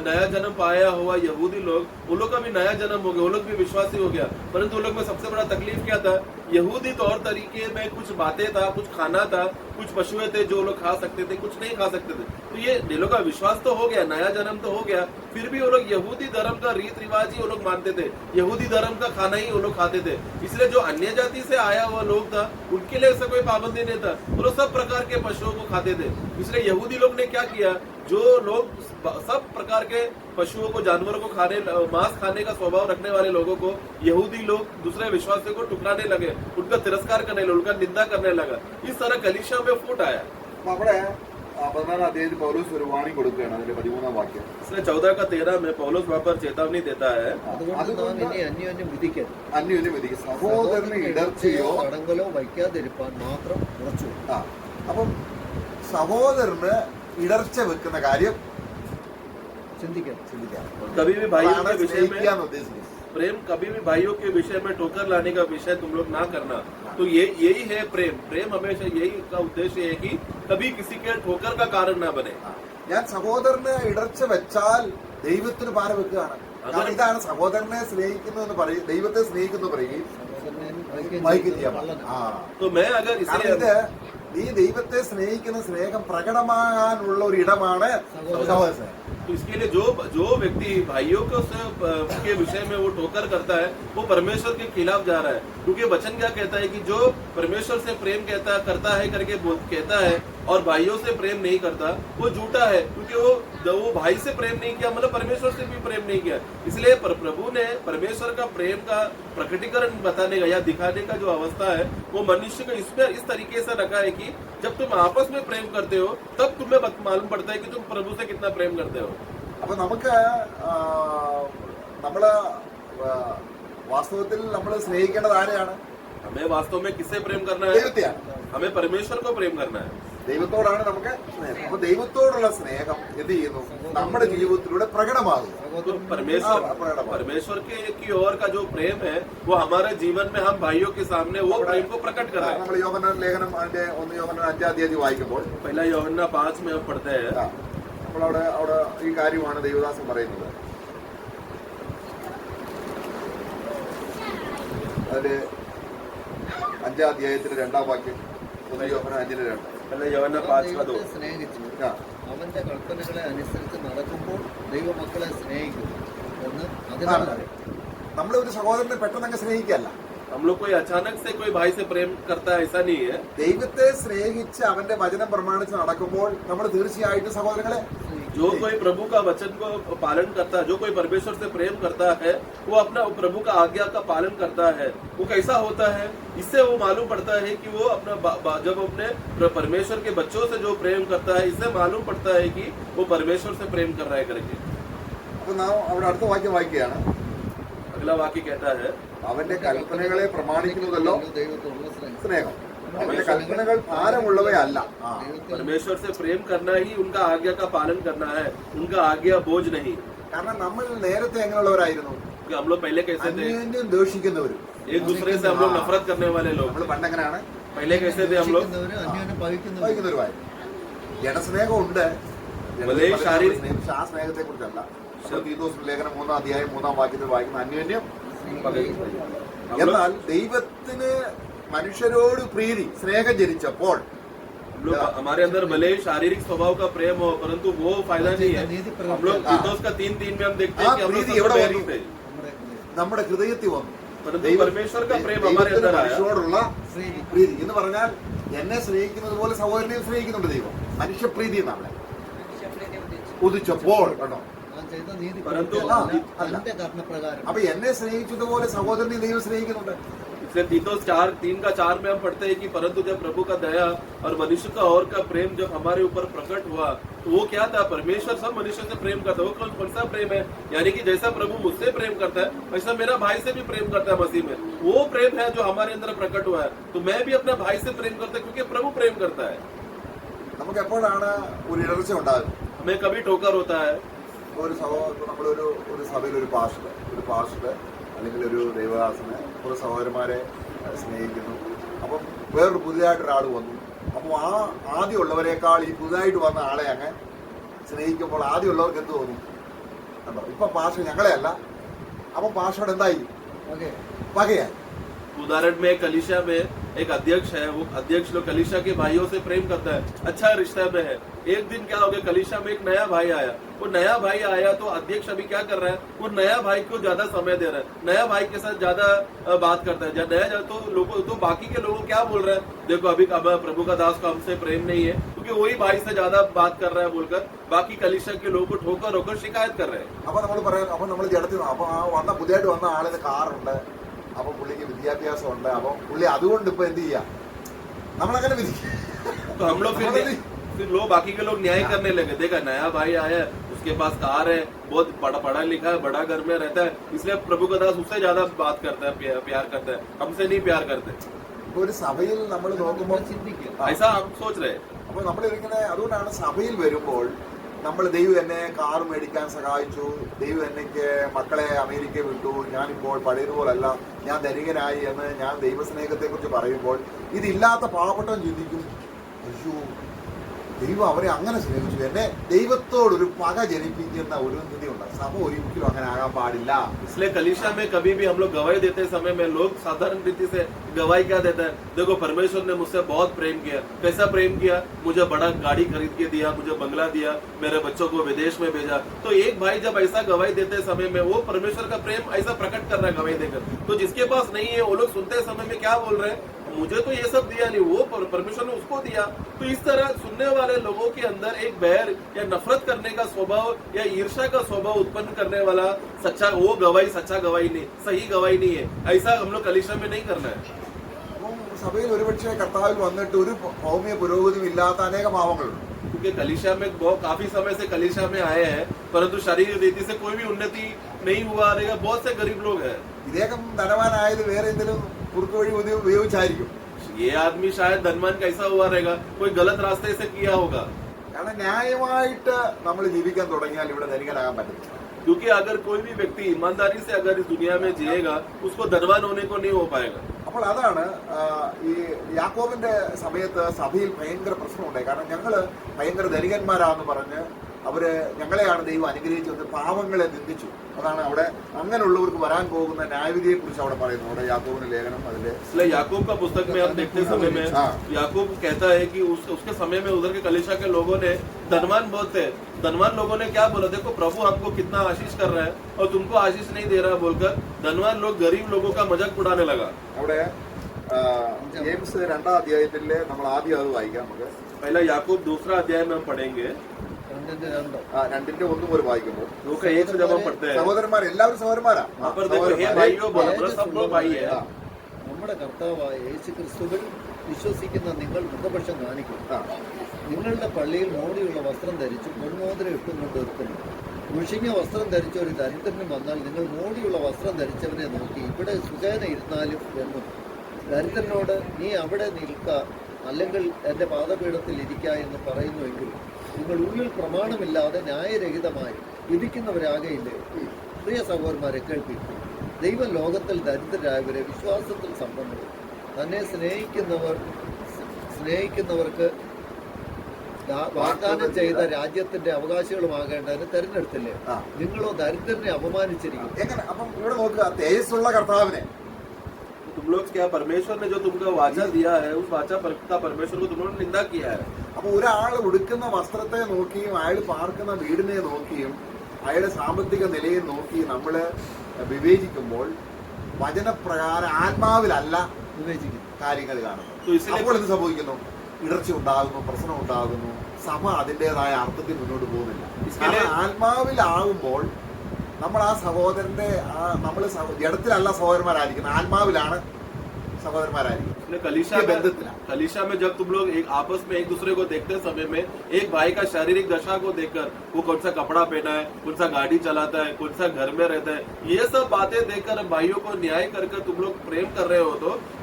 नया जन्म पाया हुआ यहूदी लोग, वो लोग का भी नया जन्म हो गया, वो लोग भी विश्वासी हो गया, परंतु वो लोग में सबसे बड़ा तकलीफ क्या था? यहूदी तौर तरीके में कुछ बातें था, कुछ खाना था, कुछ पशुएं थे जो लोग खा सकते थे, कुछ नहीं खा सकते थे। तो ये लोग का विश्वास तो हो गया, नया जन्म तो हो गया, फिर भी वो लोग यहूदी धर्म का रीत रिवाज ही वो लोग मानते थे, यहूदी धर्म का खाना ही वो लोग खाते थे। इसलिए जो अन्य जाति से आया हुआ लोग था उनके लिए ऐसा कोई पाबंदी नहीं था, और वो सब प्रकार के पशुओं को खाते थे। इसलिए यहूदी लोग ने क्या किया? जो लोग सब प्रकार के पशुओं को, जानवरों को खाने, मांस खाने का स्वभाव रखने वाले लोगों को यहूदी लोग दूसरे विश्वासियों को टुकराने लगे, उनका तिरस्कार करने लगे, उनका निंदा करने लगा। इस तरह कलीसिया में फूट आया। അവിടെ 14 അധ്യായത്തിൽ പൗലോസ് ഒരു വാണി കൊടുക്കുകയാണ്. അതിന്റെ 13-ാം വാക്യം. इसलिए 14 का 13 में पौलुस वहां पर चेतावनी देता है, അന്യോന്യം വിധിക്കുക, സഹോദരന് ഇടർച്ചയോ അടങ്കലോ വയ്ക്കാതിരിപ്പാൻ മാത്രം ഉറച്ചു. അപ്പം സഹോദരന് ഇടർച്ച വെക്കുന്ന കാര്യം ചിന്തിക്കാം. कभी भी भाइयों के विषय में ഉദ്ദേശിക്കുന്നത് प्रेम, कभी भी भाइयों के विषय में ठोकर लाने का विषय तुम लोग ना करना। तो यही है प्रेम। प्रेम हमेशा यही का उद्देश्य है कि कभी किसी के ठोकर का कारण ना बने। ഞാൻ സഹോദരന് ഇടർച്ച വെച്ചാൽ ദൈവത്തിന് ഭാര വെക്കുകയാണ്. കാരണം ഇതാണ് സഹോദരനെ സ്നേഹിക്കുന്നതെന്ന് പറയും, ദൈവത്തെ സ്നേഹിക്കുന്നു പറയുകയും तो मैं अगर ഇത് നീ ദൈവത്തെ സ്നേഹിക്കുന്ന സ്നേഹം പ്രകടമാകാനുള്ള ഒരു ഇടമാണ് സഹോദരൻ. तो इसके लिए जो व्यक्ति भाइयों को के विषय में वो ठोकर करता है वो परमेश्वर के खिलाफ जा रहा है, क्योंकि वचन क्या कहता है कि जो परमेश्वर से प्रेम करता है करके कहता है और भाइयों से प्रेम नहीं करता वो झूठा है, क्योंकि वो भाई से प्रेम नहीं किया मतलब परमेश्वर से भी प्रेम नहीं किया। इसलिए प्रभु ने परमेश्वर का प्रेम का प्रकटीकरण बताने का या दिखाने का जो अवस्था है वो मनुष्य को इसमें इस तरीके से रखा है कि जब तुम आपस में प्रेम करते हो तब तुम्हें मालूम पड़ता है कि तुम प्रभु से कितना प्रेम करते हो। അപ്പൊ നമുക്ക് നമ്മള് വാസ്തവത്തിൽ നമ്മൾ സ്നേഹിക്കേണ്ടത് ആരെയാണ്? हमें वास्तव में किससे प्रेम करना है? ദൈവത്തെയാണ്. हमें परमेश्वर को प्रेम करना है। ദൈവത്തോടാണ് നമുക്ക് സ്നേഹം. അപ്പൊ ദൈവത്തോടുള്ള സ്നേഹം എന്ത് ചെയ്യുന്നു? നമ്മുടെ ജീവിതത്തിലൂടെ പ്രകടമാകുന്നു. तो परमेश्वर की ओर का जो प्रेम है वो हमारे जीवन में हम भाइयों के सामने वो प्रेम को प्रकट कर रहे हैं. നമ്മൾ യോഹന്നാൻ ലേഖനം അതിന്റെ 1 യോഹന്നാൻ 5-ാം അധ്യായം വായിക്കുമ്പോൾ पहला यूहन्ना 5 में हम पढ़ते हैं. നമ്മളവിടെ ഈ കാര്യമാണ് ദൈവദാസൻ പറയുന്നത്. അതില് 5-ാം അധ്യായത്തിലെ 2-ാം വാക്യം 1 യോഹന്നാൻ 5-ന്റെ 2. पहला यूहन्ना 5 का 2. ദൈവത്തെ സ്നേഹിച്ചു അവന്റെ കൽപ്പനകളെ അനുസരിച്ച് നടക്കുമ്പോൾ ദൈവമക്കളെ സ്നേഹിക്കും എന്ന് അതിനാണ്. നമ്മൾ ഒരു സഹോദരനെ പെട്ടെന്ന് സ്നേഹിക്കല്ല. हम लोग कोई अचानक से कोई भाई से प्रेम करता है ऐसा नहीं है. ദൈവത്തെ സ്നേഹിച്ച് അവന്റെ വചനം പ്രമാണിച്ച് നടക്കുമ്പോൾ നമ്മൾ തീർച്ചയായിട്ടും സഹോദരങ്ങളെ जो कोई प्रभु का वचन को पालन करता है, जो कोई परमेश्वर से प्रेम करता है, वो अपना प्रभु का आज्ञा का पालन करता है. वो कैसा होता है? इससे वो मालूम पड़ता है कि वो अपना जब अपने परमेश्वर के बच्चों से जो प्रेम करता है, इससे मालूम पड़ता है कि वो परमेश्वर से प्रेम कर रहा है करके. അപ്പൊ നാം അവിടെ അടുത്ത വാക്യം വായിക്കുകയാണ്. अगला वाक्य कहता है അവന്റെ കൽപ്പനകളെ പ്രമാണിക്കുന്നതല്ലോ ദൈവത്തോടുള്ള സ്നേഹം. അവന്റെ കൽപ്പനകൾ ഭാരമുള്ളവയല്ല. परमेश्वर से प्रेम करना ही उनका आज्ञा का पालन करना है, उनका आज्ञा बोझ नहीं. കാരണം നമ്മൾ നേരത്തെ എങ്ങനെയുള്ളവരായിരുന്നു? क्योंकि हम लोग पहले कैसे थे? അന്യോന്യം ദോഷിക്കുന്നവരും. एक दूसरे से हम लोग नफरत करने वाले लोग. നമ്മൾ പണ്ടെങ്ങനെയാണ്? पहले कैसे थे हम लोग? അന്യോന്യം പവിക്കുന്നവരും വഹിക്കുന്നവരുമായി ജനസ്നേഹം ഉണ്ട്. വളരെ ശാരീരിക ആ സ്നേഹത്തെ കുറിച്ചല്ല. തീത്തോസ് ലേഖനം 3-ാം അധ്യായം 3-ാം വാക്യത്തിൽ വായിക്കുന്ന അന്യോന്യം. എന്നാൽ ദൈവത്തിന് മനുഷ്യരോട് പ്രീതി സ്നേഹം ജനിച്ചപ്പോൾ हमारे अंदर भले ही शारीरिक स्वभाव का प्रेम हो, परंतु वो फायदा नहीं है. हम लोग तीतोस का 3:3 में हम देखते हैं कि हम लोग सब बैरी थे, നമ്മുടെ ഹൃദയത്തിൽ വന്നു. परंतु परमेश्वर का प्रेम हमारे अंदर आया. മനുഷ്യരോടുള്ള പ്രീതി എന്ന് പറഞ്ഞാൽ എന്നെ സ്നേഹിക്കുന്നത് പോലെ സഹോദരനെ സ്നേഹിക്കുന്നുണ്ട് ദൈവം. മനുഷ്യപ്രീതി എന്നാണ് ഉദിച്ചപ്പോൾ കേട്ടോ. परंतु അപ്പൊ എന്നെ സ്നേഹിച്ചതുപോലെ സഹോദരനെ ദൈവം സ്നേഹിക്കുന്നുണ്ട്. इसलिए तीतोस 3:4 में हम पढ़ते हैं कि परंतु जब प्रभु का दया और मनुष्य का और का प्रेम जब हमारे ऊपर प्रकट हुआ तो वो क्या था? परमेश्वर सब मनुष्य से प्रेम करता है. वो कौन सा प्रेम है? यानी कि जैसा प्रभु मुझसे प्रेम करता है वैसा मेरा भाई से भी प्रेम करता है मसीह में. वो प्रेम है जो हमारे अंदर प्रकट हुआ है. तो मैं भी अपने भाई से प्रेम करता हूँ क्योंकि प्रभु प्रेम करता है. നമുക്ക് എപ്പോഴാണ് ഒരു ഇടർച്ച ഉണ്ടാകുന്നത്? हमें कभी ठोकर होता है. ഒരു നമ്മളൊരു സഭയിൽ ഒരു പാസ്റ്റർ അല്ലെങ്കിൽ ഒരു ദൈവദാസന് ഒരു സഹോദരന്മാരെ സ്നേഹിക്കുന്നു. അപ്പം വേറൊരു പുതിയതായിട്ട് ഒരാൾ വന്നു. അപ്പോൾ ആ ആദ്യമുള്ളവരെക്കാൾ ഈ പുതുതായിട്ട് വന്ന ആളെ അങ്ങ് സ്നേഹിക്കുമ്പോൾ ആദ്യമുള്ളവർക്ക് എന്ത് തോന്നും? കണ്ടോ, ഇപ്പൊ പാസ്റ്റർ ഞങ്ങളെ അല്ല. അപ്പൊ പാസ്റ്റർ എന്തായി? പകയായി. उदाहरण में कलीसिया में एक अध्यक्ष है, वो अध्यक्ष लोग कलीसिया के भाइयों से प्रेम करता है, अच्छा रिश्ता में है. एक दिन क्या हो गया, कलीसिया में एक नया भाई आया. वो नया भाई आया तो अध्यक्ष अभी क्या कर रहा है? वो नया भाई को ज्यादा समय दे रहा है, नया भाई के साथ ज्यादा बात करता है. जब नया तो लोगों तो बाकी के लोगों क्या बोल रहे हैं? देखो अभी प्रभु का दास को हमसे प्रेम नहीं है क्योंकि वही भाई से ज्यादा बात कर रहा है बोलकर बाकी कलीसिया के लोगों को ठोकर होकर शिकायत कर रहे हैं. അപ്പൊ നമ്മൾ പറയാം, അപ്പൊ നമ്മൾ ജഡത്തിൽ അപ്പൊ ആ പുതിയതായിട്ട് വന്ന ആളിന് കാറുണ്ട്, അപ്പൊ പുള്ളിക്ക് വിദ്യാഭ്യാസം ഉണ്ട്, അപ്പൊ പുള്ളി അതുകൊണ്ട് ഇപ്പൊ എന്ത് ചെയ്യാ? നമ്മളങ്ങനെ വിധിക്കും. तो हम लोग फिर लोग बाकी के लोग न्याय करने लगे. देखा नया भाई आया है, उसके पास कार है, बहुत पढ़ा लिखा है, बड़ा घर में रहता है, इसलिए प्रभु का दास उससे ज्यादा बात करता है, प्यार करता है, हमसे नहीं प्यार करते. ഒരു സഭയിൽ നമ്മൾ നോക്കുമ്പോൾ ऐसा हम सोच रहे. അപ്പൊ നമ്മൾ ഇങ്ങനെ അതുകൊണ്ടാണ് സഭയിൽ വരുമ്പോൾ നമ്മൾ ദൈവം എന്നെ കാർ മേടിക്കാൻ സഹായിച്ചു, ദൈവം എനിക്ക് മക്കളെ അമേരിക്ക വിട്ടു, ഞാനിപ്പോൾ പഴയതുപോലല്ല, ഞാൻ ധനികനായി എന്ന് ഞാൻ ദൈവസ്നേഹത്തെ കുറിച്ച് പറയുമ്പോൾ ഇതില്ലാത്ത പാവപ്പെട്ടവൻ ചിന്തിക്കും, അയ്യോ ദൈവം അവരെ അങ്ങനെ സ്നേഹിച്ചു, എന്നെ ദൈവത്തോടൊരു പക ജനിപ്പിക്കുന്ന ഒരു സ്ഥിതിയുണ്ട്. സഭ ഒരിക്കലും അങ്ങനെ ആകാൻ പാടില്ല. इसलिए कलीसिया में कभी भी हम लोग गवाही देते समय में लोग साधारण रीति से गवाही क्या देता है? देखो परमेश्वर ने मुझसे बहुत प्रेम किया. कैसा प्रेम किया? मुझे बड़ा गाड़ी खरीद के दिया, मुझे बंगला दिया, मेरे बच्चों को विदेश में भेजा. तो एक भाई जब ऐसा गवाही देते समय में वो परमेश्वर का प्रेम ऐसा प्रकट कर रहा है गवाही देकर. तो जिसके पास नहीं है वो लोग सुनते समय में क्या बोल रहे हैं? मुझे तो ये सब दिया नहीं, वो परमेश्वर ने उसको दिया. तो इस तरह सुनने वाले लोगों के अंदर एक बैर या नफरत करने का स्वभाव या ईर्ष्या का स्वभाव उत्पन्न करने वाला सच्चा वो गवाही सच्चा गवाही नहीं, सही गवाही नहीं है. ऐसा हम लोग कलीसिया में नहीं करना है. അപ്പം സഭയിൽ ഒരുപക്ഷെ കർത്താവിൽ വന്നിട്ട് ഒരു ഭൗമിക പുരോഗതിയും ഇല്ലാത്ത അനേക പാവങ്ങളുണ്ട്. क्योंकि कलीसिया में बहुत काफी समय से कलीसिया में आए हैं परंतु शारीरिक रीति से कोई भी उन्नति नहीं हुआ रहेगा. बहुत से गरीब लोग हैं. ഇദ്ദേഹം ധനവാനായത് വേറെ എന്തെങ്കിലും കുറുക്ക് വഴി ഉപയോഗിച്ചായിരിക്കും. ये आदमी शायद धनवान कैसा हुआ रहेगा, कोई गलत रास्ते से किया होगा। കാരണം ന്യായമായിട്ട് നമ്മൾ ജീവിക്കാൻ തുടങ്ങിയാൽ ഇവിടെ ധനികനാകാൻ പറ്റില്ല. क्योंकि अगर कोई भी व्यक्ति ईमानदारी से अगर इस दुनिया में जिएगा, उसको धनवान होने को नहीं हो पाएगा। അപ്പോൾ അതാണ് ഈ യാക്കോബിന്റെ സമയത്ത് സഭയിൽ ഭയങ്കര പ്രശ്നമുണ്ടായി. കാരണം ഞങ്ങള് ഭയങ്കര ധനികന്മാരാന്ന് പറഞ്ഞ് അവര് ഞങ്ങളെയാണ് ദൈവം അനുഗ്രഹിച്ചത്, പാവങ്ങളെ നിന്ദിച്ചു. അതാണ് അവിടെ അങ്ങനെയുള്ളവർക്ക് വരാൻ പോകുന്ന ന്യായവിധിയെ കുറിച്ച് അവിടെ പറയുന്നു. അവിടെ യാക്കോബിന്റെ ലേഖനം അതിന്റെ इसलिए याकूब का पुस्तक में हम देखते समय में याकूब कहता है कि उसके समय में उधर के कलीसिया के लोगों ने, धनवान बहुत थे, धनवान लोगों ने क्या बोला, देखो प्रभु आपको कितना आशीष कर रहा है और तुमको आशीष नहीं दे रहा बोलकर धनवान लोग गरीब लोगों का मजाक उड़ाने लगा। അവിടെ ജെയിംസ് 2-ാം അധ്യായത്തിലെ നമ്മൾ ആദ്യം അത് വായിക്കാം. നമുക്ക് पहला याकूब 2रा अध्याय में हम पढ़ेंगे, 2:1 മുതൽ വായിക്കുമ്പോൾ 2 का 1 से जब हम पढ़ते हैं, സഹോദരന്മാർ എല്ലാവരും സഹോദരന്മാരാ. वहाँ पर देखो हे भाइयों बोला, सब लोग भाई है। നമ്മുടെ കർത്താവായ യേശു ക്രിസ്തുവിൽ വിശ്വസിക്കുന്ന നിങ്ങൾ മുഖപക്ഷം കാണിക്കും. നിങ്ങളുടെ പള്ളിയിൽ മോടിയുള്ള വസ്ത്രം ധരിച്ചു പൊന്മോതിരം ഇട്ടുകൊണ്ട് നിർത്തുന്നു. മുഷിഞ്ഞ വസ്ത്രം ധരിച്ച ഒരു ദരിദ്രനും വന്നാൽ നിങ്ങൾ മോടിയുള്ള വസ്ത്രം ധരിച്ചവനെ നോക്കി ഇവിടെ സുഖേന ഇരുന്നാലും എന്നും ദരിദ്രനോട് നീ അവിടെ നിൽക്ക, അല്ലെങ്കിൽ എൻ്റെ പാദപീഠത്തിൽ ഇരിക്ക എന്ന് പറയുന്നുവെങ്കിൽ നിങ്ങൾ ഉള്ളിൽ പ്രമാണമില്ലാതെ ന്യായരഹിതമായി വിധിക്കുന്നവരാകയില്ലേ? പ്രിയ സഹോദരന്മാരെ കേൾപ്പിക്കും. ദൈവം ലോകത്തിൽ ദരിദ്രരായവരെ വിശ്വാസത്തിൽ സമ്പന്നരും തന്നെ സ്നേഹിക്കുന്നവർക്ക് വാഗ്ദാനം ചെയ്ത രാജ്യത്തിന്റെ അവകാശികളുമാകേണ്ടതിന് തെരഞ്ഞെടുത്തില്ലേ? നിങ്ങളോ ദരിദ്രനെ അപമാനിച്ചിരിക്കും. എങ്ങനെ? അപ്പം ഇവിടെ നോക്കുക, തേജസ്സുള്ള കർത്താവിനെ तुम लोग क्या, परमेश्वर ने जो तुमको वाचा दिया है, उस वाचा का परमेश्वर को तुम लोगों ने निंदा किया है। അപ്പൊ ഒരാൾ ഉടുക്കുന്ന വസ്ത്രത്തെ നോക്കിയും അയാൾ പാർക്കുന്ന വീടിനെ നോക്കിയും അയാളുടെ സാമ്പത്തിക നിലയെ നോക്കി നമ്മള് വിവേചിക്കുമ്പോൾ വചനപ്രകാരം ആത്മാവിലല്ല വിവേചിക്കുന്നു കാര്യങ്ങൾ കാണുന്നു. അപ്പോൾ എന്ത് സംഭവിക്കുന്നു? ഇടർച്ച ഉണ്ടാകുന്നു, പ്രശ്നം ഉണ്ടാകുന്നു, സഭ അതിൻ്റെതായ അർത്ഥത്തിൽ മുന്നോട്ട് പോകുന്നില്ല. കാരണം ആത്മാവിലാകുമ്പോൾ നമ്മൾ ആ സഹോദരന്റെ നമ്മൾ ജഡത്തിലല്ല സഹോദരന്മാരായിരിക്കുന്നത്, ആത്മാവിലാണ് സഹോദരന്മാരായിരിക്കും. कलीसिया में जब तुम लोग एक आपस में एक दूसरे को देखते समय में एक भाई का शारीरिक दशा को देखकर, वो कौन सा कपड़ा पहना है, कौन सा गाड़ी चलाता है, कौन सा घर में रहता है, ये सब बातें देखकर भाइयों को न्याय कर तुम लोग प्रेम कर रहे हो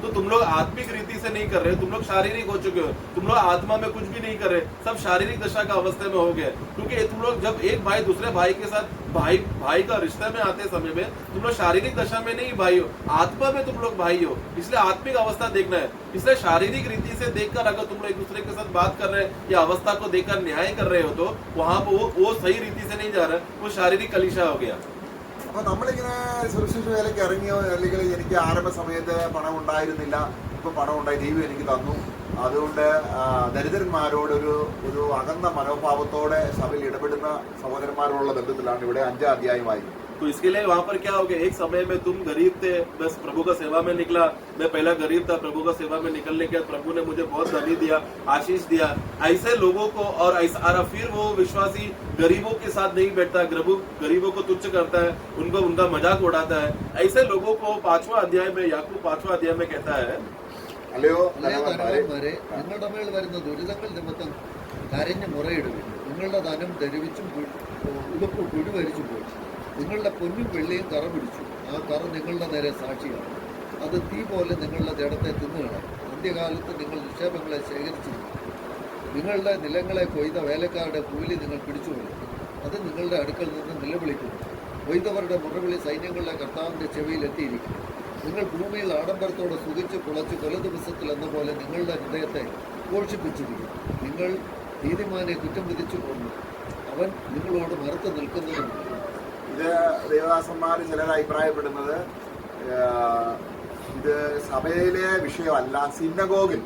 तो तुम लोग आत्मिक रीति से नहीं कर रहे, तुम लोग शारीरिक हो चुके हो, तुम लोग आत्मा में कुछ भी नहीं कर रहे, सब शारीरिक दशा का अवस्था में हो गए। क्योंकि तुम लोग जब एक भाई दूसरे भाई के साथ भाई का रिश्ते में आते समय में तुम लोग शारीरिक दशा में नहीं भाई हो, आत्मा में तुम लोग भाई हो। इसलिए आत्मिक अवस्था देखना है। इसलिए शारीरिक रीति से देखकर अगर तुम लोग एक दूसरे के साथ बात कर रहे हैं या अवस्था को देखकर न्याय कर रहे हो तो वहां पर वो सही रीति से नहीं जा रहा है, वो शारीरिक कलीशा हो गया। അപ്പൊ നമ്മളിങ്ങനെ സുരക്ഷിത വേലയ്ക്ക് ഇറങ്ങിയോ, അല്ലെങ്കിൽ എനിക്ക് ആരംഭ സമയത്ത് പണം ഉണ്ടായിരുന്നില്ല, ഇപ്പൊ പണം ഉണ്ടായി, ദൈവം എനിക്ക് തന്നു, അതുകൊണ്ട് ദരിദ്രന്മാരോട് ഒരു അകന്ന മനോഭാവത്തോടെ സഭയിൽ ഇടപെടുന്ന സഹോദരന്മാരോടുള്ള ബന്ധത്തിലാണ് ഇവിടെ 5-ാം അധ്യായം വായിക്കുന്നത്. तो इसके लिए वहां पर क्या हो गया, एक समय में तुम गरीब थे, बस प्रभु का सेवा में निकला, मैं पहला गरीब था, प्रभु का सेवा में निकलने के बाद प्रभु ने मुझे बहुत धनी दिया, आशीष दिया। ऐसे लोगों को और ऐसा फिर वो विश्वासी गरीबों के साथ नहीं बैठता, गरीबों को तुच्छ करता है, उनका मजाक उड़ाता है। ऐसे लोगों को 5वां अध्याय में याकूब 5वां अध्याय में कहता है, അല്ലയോ ധനവാന്മാരെ, നിങ്ങളുടെ മേൽ വരുന്ന ദുരിതങ്ങൾ നിമിത്തം കരഞ്ഞ് മുറയിടുവിൻ. നിങ്ങളുടെ ധനം ധരിവിച്ചും ഉടുപ്പ് കുഴിവരിച്ചു പോയി. നിങ്ങളുടെ പൊന്നും വെള്ളിയും കറ പിടിച്ചു. ആ കറ നിങ്ങളുടെ നേരെ സാക്ഷിയാണ്. അത് തീ പോലെ നിങ്ങളുടെ ജഡത്തെ തിന്നുകളാം. അന്ത്യകാലത്ത് നിങ്ങൾ നിക്ഷേപങ്ങളെ ശേഖരിച്ചിരിക്കും. നിങ്ങളുടെ നിലങ്ങളെ കൊയ്ത വേലക്കാരുടെ കൂലി നിങ്ങൾ പിടിച്ചുകൊള്ളും. അത് നിങ്ങളുടെ അടുക്കൽ നിന്ന് നിലവിളിക്കുന്നു. കൊയ്തവരുടെ മുറവിളി സൈന്യങ്ങളുടെ കർത്താവിൻ്റെ ചെവിയിൽ എത്തിയിരിക്കും. നിങ്ങൾ ഭൂമിയിൽ ആഡംബരത്തോടെ സുഖിച്ച് കുളച്ച് കൊല ദിവസത്തിൽ എന്ന പോലെ നിങ്ങളുടെ ഹൃദയത്തെ പോഷിപ്പിച്ചിരിക്കും. നിങ്ങൾ നീതിമാനെ കുറ്റം വിധിച്ചു കൊന്നു. അവൻ നിങ്ങളോട് മറുത്ത് നിൽക്കുന്നതും. ഇത് ദേവദാസന്മാർ ചിലർ അഭിപ്രായപ്പെടുന്നത് ഇത് സഭയിലെ വിഷയമല്ല, സിനഗോഗിൽ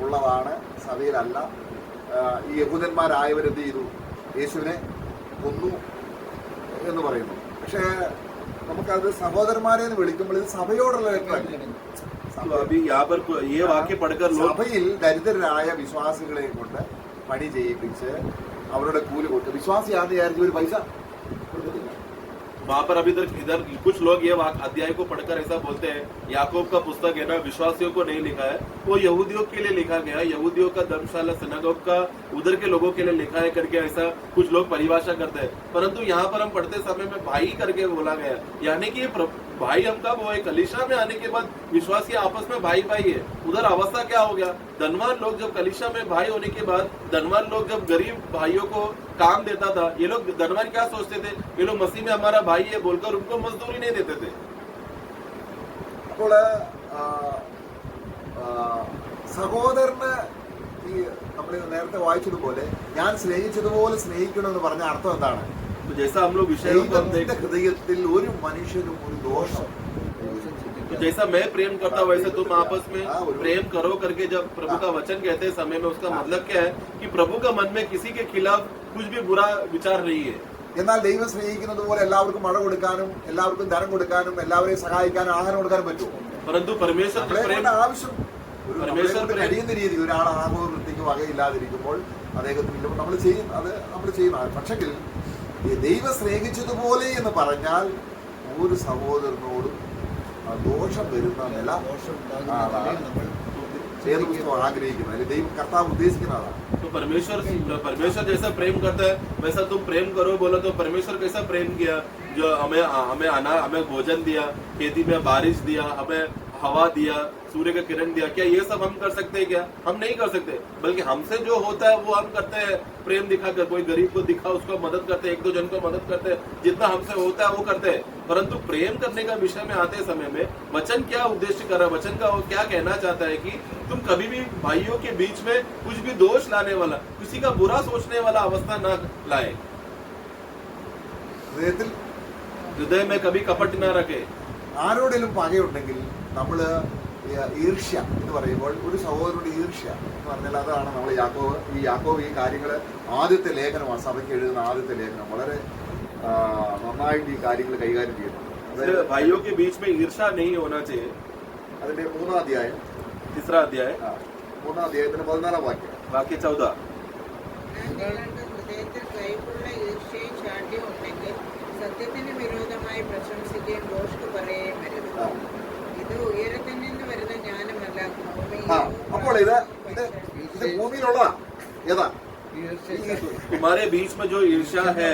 ഉള്ളതാണ്, സഭയിലല്ല. ഈ യഹൂദന്മാരായവരെന്ത് ചെയ്തു? യേശുവിനെ കൊന്നു എന്ന് പറയുന്നു. പക്ഷേ നമുക്കത് സഹോദരന്മാരെ വിളിക്കുമ്പോൾ ഇത് സഭയോടുള്ള സഭയിൽ ദരിദ്രരായ വിശ്വാസികളെ കൊണ്ട് പണി ചെയ്യിപ്പിച്ച് അവരുടെ കൂലി കൊടുത്ത് വിശ്വാസിയാണെന്ന് വിചാരിച്ച് ഒരു പൈസ കൊടുക്കത്തില്ല. वहाँ पर अभी तक इधर कुछ लोग ये अध्याय को पढ़कर ऐसा बोलते हैं, याकूब का पुस्तक है ना विश्वासियों को नहीं लिखा है, वो यहूदियों के लिए लिखा गया है, यहूदियों का धर्मशाला सिनागोग का उधर के लोगों के लिए लिखा है करके ऐसा कुछ लोग परिभाषा करते हैं। परंतु यहाँ पर हम पढ़ते समय में भाई करके बोला गया, यानी कि भाई हम कब हुए? कलीसिया में आने के बाद विश्वासी आपस में भाई भाई है। उधर अवस्था क्या हो गया? धनवान लोग जब कलीसिया में भाई होने के बाद, धनवान लोग जब गरीब भाइयों को काम देता था, ये लोग धनवान क्या सोचते थे? ये लोग मसीह में हमारा भाई है बोलकर उनको मजदूरी नहीं देते थे। അപ്പോൾ സഹോദരന് ഈ നമ്മൾ നേരത്തെ വായിച്ചതുപോലെ ഞാൻ സ്നേഹിച്ചതുപോലെ സ്നേഹിക്കണമെന്ന് പറഞ്ഞ അർത്ഥം എന്താണ്? तो जैसा हम लोग विषय को हम ദൈവത്തിന്റെ देख, ഹൃദയത്തിൽ ഒരു മനുഷ്യനും ഒരു ദോഷം तो जैसा मैं प्रेम करता वैसे तुम आपस में प्रेम करो करके जब प्रभु का वचन कहते हैं समय में, उसका मतलब क्या है कि प्रभु का मन में किसी के खिलाफ कुछ भी बुरा विचार नहीं है। എന്നാൽ ദൈവം സ്നേഹിക്കുന്നത് പോലെ എല്ലാവർക്കും മഴ കൊടുക്കാനും എല്ലാവർക്കും ധനം കൊടുക്കാനും എല്ലാവരെയും സഹായിക്കാനും ആഹാരം കൊടുക്കാനും പറ്റും. परंतु परमेश्वर के प्रेम, ആവശ്യം ഒരു നമ്മളെ കൊണ്ട് കഴിയുന്ന രീതി ഒരാൾ ആഗോള വൃത്തിക്ക് വകയില്ലാതിരിക്കുമ്പോൾ അദ്ദേഹത്തിന് നമ്മൾ ചെയ്യും, അത് നമ്മൾ ചെയ്യുന്നതാണ്. പക്ഷെങ്കിൽ ഈ ദൈവം സ്നേഹിച്ചതുപോലെ എന്ന് പറഞ്ഞാൽ ഒരു സഹോദരനോടും ദോഷം വരുന്ന നില ദോഷം ഉണ്ടാകുന്നതിനെ നമ്മൾ ഏത് പുസ്തകം ആഗ്രഹിക്കുന്നത്, അല്ലെങ്കിൽ ദൈവം കർത്താവ് ഉദ്ദേശിക്കുന്ന അതാണ്. तो परमेश्वर जैसा प्रेम करता है वैसा तुम प्रेम करो बोलो तो परमेश्वर कैसा प्रेम किया? जो हमें भोजन दिया, खेती में बारिश दिया, हमें हवा दिया, सूर्य का किरण दिया। क्या ये सब हम कर सकते हैं? क्या हम नहीं कर सकते, बल्कि हमसे जो होता है वो हम करते हैं प्रेम दिखाकर। कोई गरीब को दिखा, उसको मदद करते हैं, एक दो जन को मदद करते हैं, जितना हमसे होता है वो करते हैं। परंतु प्रेम करने का विषय में आते समय में वचन क्या उद्देश्य कर रहा है? वचन का वो क्या कहना चाहता है कि तुम कभी भी भाइयों के बीच में कुछ भी दोष लाने वाला, किसी का बुरा सोचने वाला अवस्था न लाए, ഹൃദയത്തിൽ हृदय में कभी कपट न रखे। ആരോടെങ്കിലും പകയുണ്ടെങ്കിൽ നമ്മൾ ഈർഷ്യ എന്ന് പറയുമ്പോൾ, ഒരു സഹോദരനോട് ഈർഷ്യ എന്ന് പറഞ്ഞാൽ അതാണ് നമ്മൾ യാക്കോബ് ഈ കാര്യങ്ങൾ ആദ്യത്തെ ലേഖനമാണ്, സഭയ്ക്ക് എഴുതുന്ന ആദ്യത്തെ ലേഖനം. വളരെ നന്നായിട്ട് ഈ കാര്യങ്ങൾ കൈകാര്യം ചെയ്യുന്നു. इसलिए भाइयों के बीच में ईर्ष्या नहीं होना चाहिए। അതിന്റെ 3-ാം അധ്യായം, तीसरा अध्याय, 3-ാം അധ്യായത്തിന്റെ 14-ാം വാക്യം. वाक्य 14। നിങ്ങളുടെ ഹൃദയത്തിൽ കൈപ്പുള്ള ഈർഷ്യയും ചാട്യവും ഉണ്ടെങ്കിൽ സത്യത്തിന് വിരോധമായി പ്രശംസിക്കുകയും ദോഷം പറയുകയും വരുത്. ഇത് ഉയരത്തിൽ നിന്ന് വരുന്ന ജ്ഞാനമല്ല, അപ്പോൾ ഇത് ഭൂമിയിലുള്ളതാ. ഏതാ? तुम्हारे बीच में जो ईर्ष्या है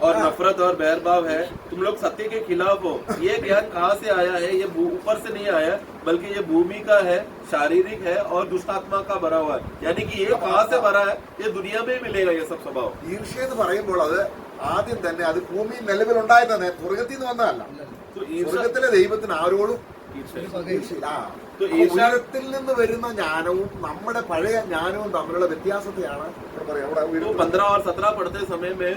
और नफरत और बैरभाव है, तुम लोग सत्य के खिलाफ हो। ये ज्ञान कहाँ से आया है? ये ऊपर से नहीं आया, बल्कि ये भूमि का है, शारीरिक है और दुष्टात्मा का भरा हुआ है। यानी कि ये कहाँ से भरा है? ये दुनिया में ही मिलेगा ये सब स्वभाव। ഈർഷ്യ എന്ന് പറയുമ്പോൾ അത് ആദ്യം തന്നെ അത് ഭൂമിയിൽ നിലവിലുണ്ടായിരുന്നെ, സ്വർഗത്തിൽ നിന്ന് വന്നതല്ല. तो ईर्ष्या, സ്വർഗത്തിലെ ദൈവത്തിന് ആരോടും ईर्ष्या, तो ഈർഷ്യത്തിൽ നിന്ന് വരുന്ന ജ്ഞാനവും നമ്മുടെ പഴയ ജ്ഞാനവും തമ്മിലുള്ള വ്യത്യാസത്തെയാണ് ഇവിടെ പറയാം. तो 15 और 17 पढ़ते समय में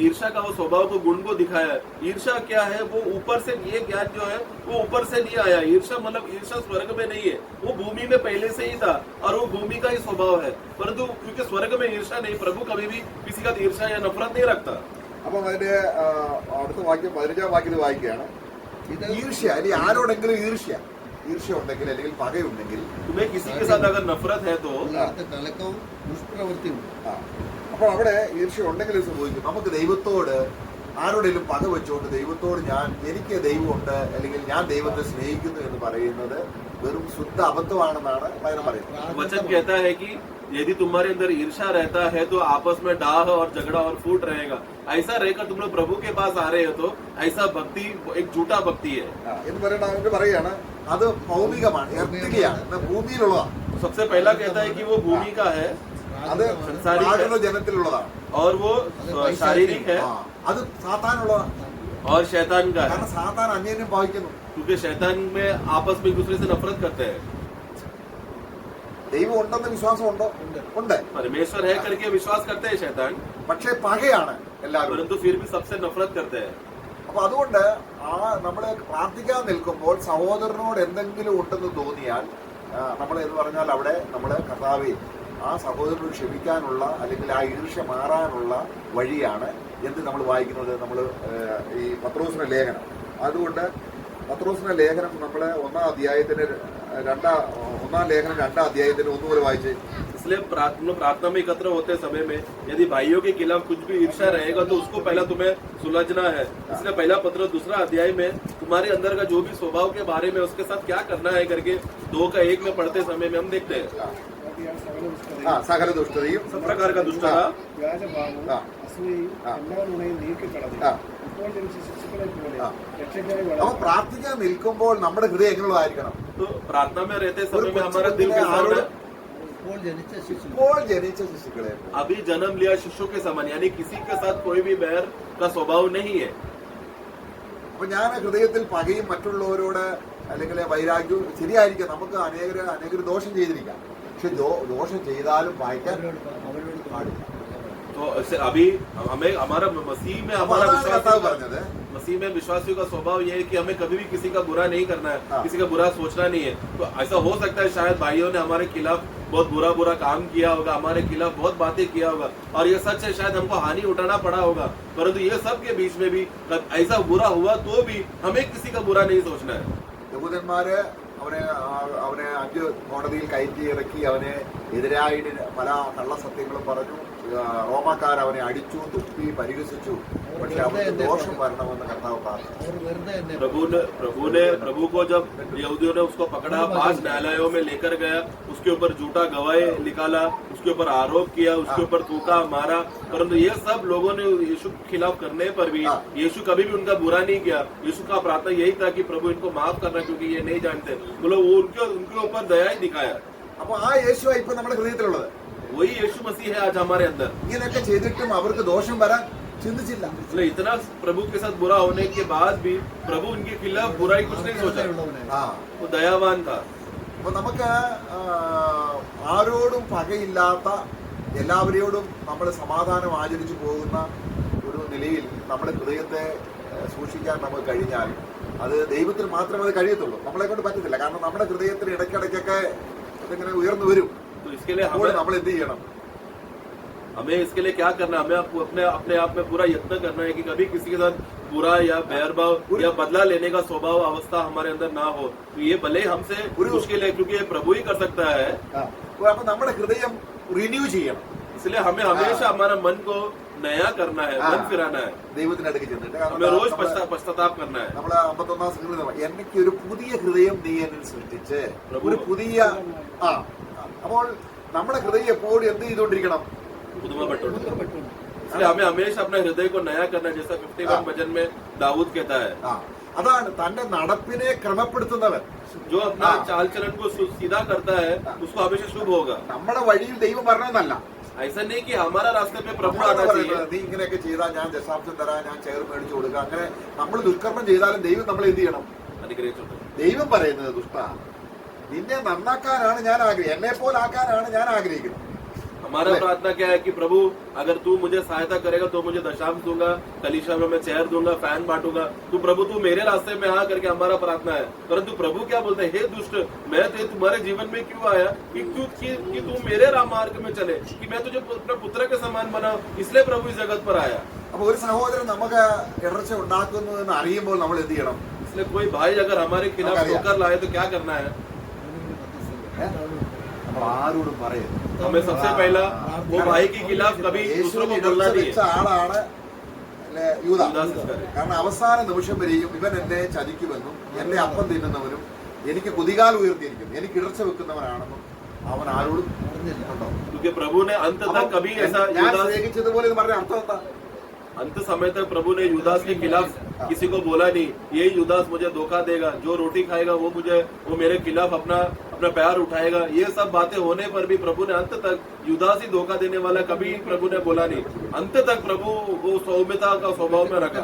ईर्ष्या का वो स्वभाव को गुण को दिखाया है। ईर्ष्या क्या है? वो ऊपर से, ये ज्ञान जो है वो ऊपर से नहीं आया। ईर्ष्या मतलब ईर्ष्या स्वर्ग में नहीं है, वो भूमि में पहले से ही था और वो भूमि का ही स्वभाव है। परंतु क्योंकि स्वर्ग में ईर्ष्या नहीं, प्रभु कभी भी किसी का ईर्ष्या या नफरत नहीं रखता। അപ്പം അതിന്റെ അടുത്ത വാക്യം 15-ാം വാക്യത്തിൽ വായിക്കുകയാണ്. ഈർഷ്യ, അല്ലെങ്കിൽ ആരോടെങ്കിലും ഈർഷ്യ ഉണ്ടെങ്കിൽ അല്ലെങ്കിൽ പകയുണ്ടെങ്കിൽ, तुम्हें किसी के साथ अगर नफरत है तो കലക്കവും ദുഷ്പ്രവൃത്തിയും. അപ്പോൾ അവിടെ ഈർഷ്യ ഉണ്ടെങ്കിൽ സംഭവിക്കും. നമുക്ക് ദൈവത്തോട് ആരോടെങ്കിലും പക വെച്ചുകൊണ്ട് ദൈവത്തോട് എനിക്ക് ദൈവമുണ്ട് അല്ലെങ്കിൽ ഞാൻ ദൈവത്തെ സ്നേഹിക്കുന്നു എന്ന് പറയുന്നത് വെറും ശുദ്ധ അബദ്ധമാണെന്നാണ് വചനം പറയുന്നത്. वचन कहता है कि यदि तुम्हारे अंदर ईर्ष्या रहता है तो आपस में डाह और झगड़ा और फूट रहेगा। ऐसा रहकर तुम लोग प्रभु के पास आ रहे हो तो ऐसा भक्ति एक झूठा भक्ति है എന്ന് പറയുകയാണ്. അത് ഭൗമികമാണ്, എർത്തികയാണ്, ഭൂമിയിലുള്ളതാണ്. सबसे पहला कहता है कि वो भूमि का है, അത് സാധാരണ ജനത്തിലുള്ളതാണ്. और वो शारीरिक है അത് സാത്താനുള്ളതാണ്. और शैतान का है, കാരണം സാത്താൻ അന്യനും ഭാവിക്കുന്നു. क्योंकि शैतान में आपस में एक दूसरे से नफरत करते हैं। ദൈവം ഉണ്ടെന്ന് വിശ്വാസം ഉണ്ടോ? ഉണ്ട്. परमेश्वर है करके विश्वास करते हैं शैतान, പക്ഷേ പകയാണ് എല്ലാവരും. परंतु फिर भी सबसे नफरत करते हैं। അപ്പൊ അതുകൊണ്ട് നമ്മള് പ്രാർത്ഥിക്കാൻ നിൽക്കുമ്പോൾ സഹോദരനോട് എന്തെങ്കിലും ഉണ്ടെന്ന് തോന്നിയാൽ നമ്മൾ എന്ന് പറഞ്ഞാൽ അവിടെ നമ്മള് കർത്താവേ ആ സഹോദരനോട് ക്ഷമിക്കാനുള്ള അല്ലെങ്കിൽ ആ ഈർഷ്യ മാറാനുള്ള വഴിയാണ് എന്ത് നമ്മൾ വായിക്കുന്നത്. നമ്മൾ ഈ പത്രോസിന്റെ ലേഖനം, അതുകൊണ്ട് പത്രോസിന്റെ ലേഖനം നമ്മൾ 1-ാം അധ്യായത്തിന് 1-ാം ലേഖനം 2-ാം അധ്യായത്തിന് ഒന്നുപോലെ വായിച്ച്. इसलिए प्रार्थना में एकत्र होते समय में यदि भाइयों के खिलाफ कुछ भी ईर्ष्या रहेगा तो उसको पहला तुम्हें सुलझना है। इसलिए पहला पत्र 2 अध्याय में तुम्हारे अंदर का जो भी स्वभाव के बारे में उसके साथ क्या करना है करके 2 का 1 में पढ़ते समय में हम देखते हैं സകല ദുഷ്ടതയും सब प्रकार का दुष्टता, വ്യാജഭാവവും അസൂയയും എല്ലാ നുണയും നീക്കിക്കളഞ്ഞു. ഇപ്പോൾ ജനിച്ച ശിശു ആ. അപ്പൊ പ്രാർത്ഥിക്കാൻ നിൽക്കുമ്പോൾ നമ്മുടെ ഹൃദയം എങ്ങനെയുള്ളതായിരിക്കണം? तो प्रार्थना में रहते समय में हमारा दिल कैसा होना है? ഇപ്പോൾ ജനിച്ച ശിശു ഇപ്പോൾ ജനിച്ച ശിശുക്കളെ अभी जन्म लिया शिशु के समान, यानी किसी के साथ कोई भी बैर का स्वभाव नहीं है। അപ്പൊ ഞാൻ ഹൃദയത്തിൽ പകയും മറ്റുള്ളവരോട് അല്ലെങ്കിൽ വൈരാഗ്യവും ശരിയായിരിക്കാം. നമുക്ക് അനേകർ ദോഷം ചെയ്തിരിക്കാം. പക്ഷെ ദോഷം ചെയ്താലും വായിക്കാൻ അവരോട് പാടില്ല. तो अभी हमें हमारा मसीह में അപ്പൊ हमारा അതാണ് विश्वास കർത്താവ് പറഞ്ഞത്. मसीह में विश्वासियों का स्वभाव ये है कि हमें कभी भी किसी का बुरा नहीं करना है, हाँ। किसी का बुरा सोचना नहीं है। तो ऐसा हो सकता है शायद भाइयों ने हमारे खिलाफ बहुत बुरा काम किया होगा, हमारे खिलाफ बहुत बातें किया होगा, और ये सच है शायद हमको हानि उठाना पड़ा होगा, परंतु ये सब के बीच में भी ऐसा बुरा हुआ तो भी हमें किसी का बुरा नहीं सोचना है। യഹൂദന്മാര് അവനെ 5 കോടതിയിൽ കയറ്റി ഇറക്കി അവനെ എതിരായിട്ട് പല കള്ളസത്യങ്ങളും പറഞ്ഞു. റോമാക്കാർ അവനെ അടിച്ചു, തുപ്പി, പരിഹസിച്ചു. പക്ഷെ അവർക്ക് ദോഷം വരണമെന്ന് കർത്താവ് പ്രാർത്ഥിച്ചു. അവർ വെറുതെ തന്നെ प्रभु को जब यहूदियों ने उसको पकड़ा, 5 न्यायालयों में लेकर गया, उसके ऊपर झूठा गवाही निकाला, उसके ऊपर आरोप किया, उसके ऊपर थूका, मारा, परंतु ये सब लोगों ने यीशु के खिलाफ करने पर भी यीशु कभी भी उनका बुरा नहीं किया। यीशु का प्रार्थना यही था कि प्रभु इनको माफ करना, क्योंकि ये नहीं जानते। बोलो वो उनके ऊपर दया ही दिखाया। അപ്പൊ ആ യേശുവാ ഇപ്പൊ നമ്മുടെ ഹൃദയത്തിലുള്ളത്. वही यीशु मसीह है आज हमारे अंदर। ഇങ്ങനെയൊക്കെ ചെയ്തിട്ടും അവർക്ക് ദോഷം വരാൻ ചിന്തിച്ചില്ല. इसलिए इतना प्रभु के साथ बुरा होने के बाद भी प्रभु उनके खिलाफ बुराई कुछ नहीं सोचा। ആ वो दयावान था। അപ്പൊ നമുക്ക് ആരോടും പകയില്ലാത്ത എല്ലാവരോടും നമ്മൾ സമാധാനം ആചരിച്ചു പോകുന്ന ഒരു നിലയിൽ നമ്മുടെ ഹൃദയത്തെ സൂക്ഷിക്കാൻ നമുക്ക് കഴിഞ്ഞാൽ അത് ദൈവത്തിന് മാത്രമേ അത് കഴിയത്തുള്ളൂ. നമ്മളെ കൊണ്ട് പറ്റത്തില്ല. കാരണം നമ്മുടെ ഹൃദയത്തിന് ഇടയ്ക്കിടയ്ക്കൊക്കെ അതിങ്ങനെ ഉയർന്നു വരും. तो इसके लिए അപ്പോൾ നമ്മൾ എന്ത് ചെയ്യണം? हमें इसके लिए क्या करना है? हमें अपने आप में पूरा यत्न करना है कि कभी किसी के साथ बुरा या बैरभाव या बदला लेने का स्वभाव अवस्था हमारे अंदर ना हो। तो ये भले ही हमसे मुश्किल है, क्योंकि ये प्रभु ही कर सकता है। അപ്പൊ നമ്മുടെ ഹൃദയം റിന്യൂ ചെയ്യണം. इसलिए हमें हमेशा हमारा मन को नया करना है, मन फिराना है, ദൈവത്തിനടുക്ക് ചെന്നിട്ട് हमें रोज पश्चाताप करना है। നമ്മള് 51 സംഗീതം എനിക്ക് ഒരു പുതിയ ഹൃദയം നീ എന്നിൽ സൃഷ്ടിച്ച് ഒരു പുതിയ അപ്പോൾ നമ്മുടെ ഹൃദയം എപ്പോഴും എന്ത് ചെയ്തുകൊണ്ടിരിക്കണം? इसलिए हमें हमेशा अपने हृदय को नया करना है, जैसा 51 भजन में दाऊद कहता है। അതാണ് തന്റെ നടപ്പിനെ ക്രമപ്പെടുത്തുന്നവൻ. जो अपना चाल चलन को सीधा करता है उसको हमेशा शुभ होगा। നമ്മുടെ വഴിയിൽ ദൈവം വരണമെന്നല്ല. ऐसा नहीं कि हमारा रास्ते में प्रभु आना चाहिए। നീ ഇങ്ങനെയൊക്കെ ചെയ്താൽ ഞാൻ ദശാംശം തരാം, ഞാൻ ചെയർ മേടിച്ചു കൊടുക്കുക. അങ്ങനെ നമ്മൾ ദുഷ്കർമ്മം ചെയ്താലും ദൈവം നമ്മൾ എന്ത് ചെയ്യണം? ദൈവം പറയുന്നത് ദുഷ്ട നിന്നെ നന്നാക്കാനാണ് ഞാൻ ആഗ്രഹിക്കുന്നത്, എന്നെ പോലെ ആക്കാനാണ് ഞാൻ ആഗ്രഹിക്കുന്നത്. हमारा प्रार्थना क्या है कि प्रभु अगर तू मुझे सहायता करेगा तो मुझे दशांश दूंगा, कलीसिया में मैं चेयर दूंगा, फैन बांटूंगा। तू प्रभु तू मेरे रास्ते में आ करके हमारा प्रार्थना है। परंतु प्रभु क्या बोलते हैं? हे दुष्ट, मैं तुम्हारे जीवन में क्यों आया कि तू मेरे मार्ग में चले, कि मैं तुझे अपने पुत्र के समान बनाऊं, इसलिए प्रभु इस जगत पर आया। അപ്പൊ ഒരു സഹോദരൻ നമുക്ക് ഇടർച്ച ഉണ്ടാക്കുന്നു എന്ന് അറിയുമ്പോൾ നമ്മൾ എന്ത് ചെയ്യണം? इसलिए कोई भाई अगर हमारे खिलाफ ठोकर लाए तो क्या करना है? ആരോടും പറയരുത്. हमें सबसे पहला वो भाई के खिलाफ कभी दूसरों को बोलना नहीं വെച്ച है। ആളാണ് യൂദാ. യൂദാസ് ഇസ്കറിയോത്ത്. കാരണം അവസാന നിമിഷം വരെയും ഇവൻ എന്നെ ചതിക്കുമെന്നും എന്നെ അപ്പം തിന്നുന്നവനും എനിക്ക് കുതികാൽ ഉയർത്തിയിരിക്കും, എനിക്ക് ഇടർച്ച വെക്കുന്നവനാണെന്നും അവൻ ആരോടും പറഞ്ഞില്ല. क्योंकि प्रभु ने अंत तक कभी ऐसा ഞാൻ സ്നേഹിച്ചതുപോലെ എന്ന് പറഞ്ഞ അർത്ഥം എന്താ? अंत समय तक प्रभु ने युदास के खिलाफ किसी को बोला नहीं, ये युदास मुझे धोखा देगा, जो रोटी खाएगा वो मेरे खिलाफ अपना पैर उठाएगा। ये सब बातें होने पर भी प्रभु ने अंत तक युदास ही धोखा देने वाला कभी प्रभु ने बोला नहीं। अंत तक प्रभु वो सौम्यता का स्वभाव में रखा।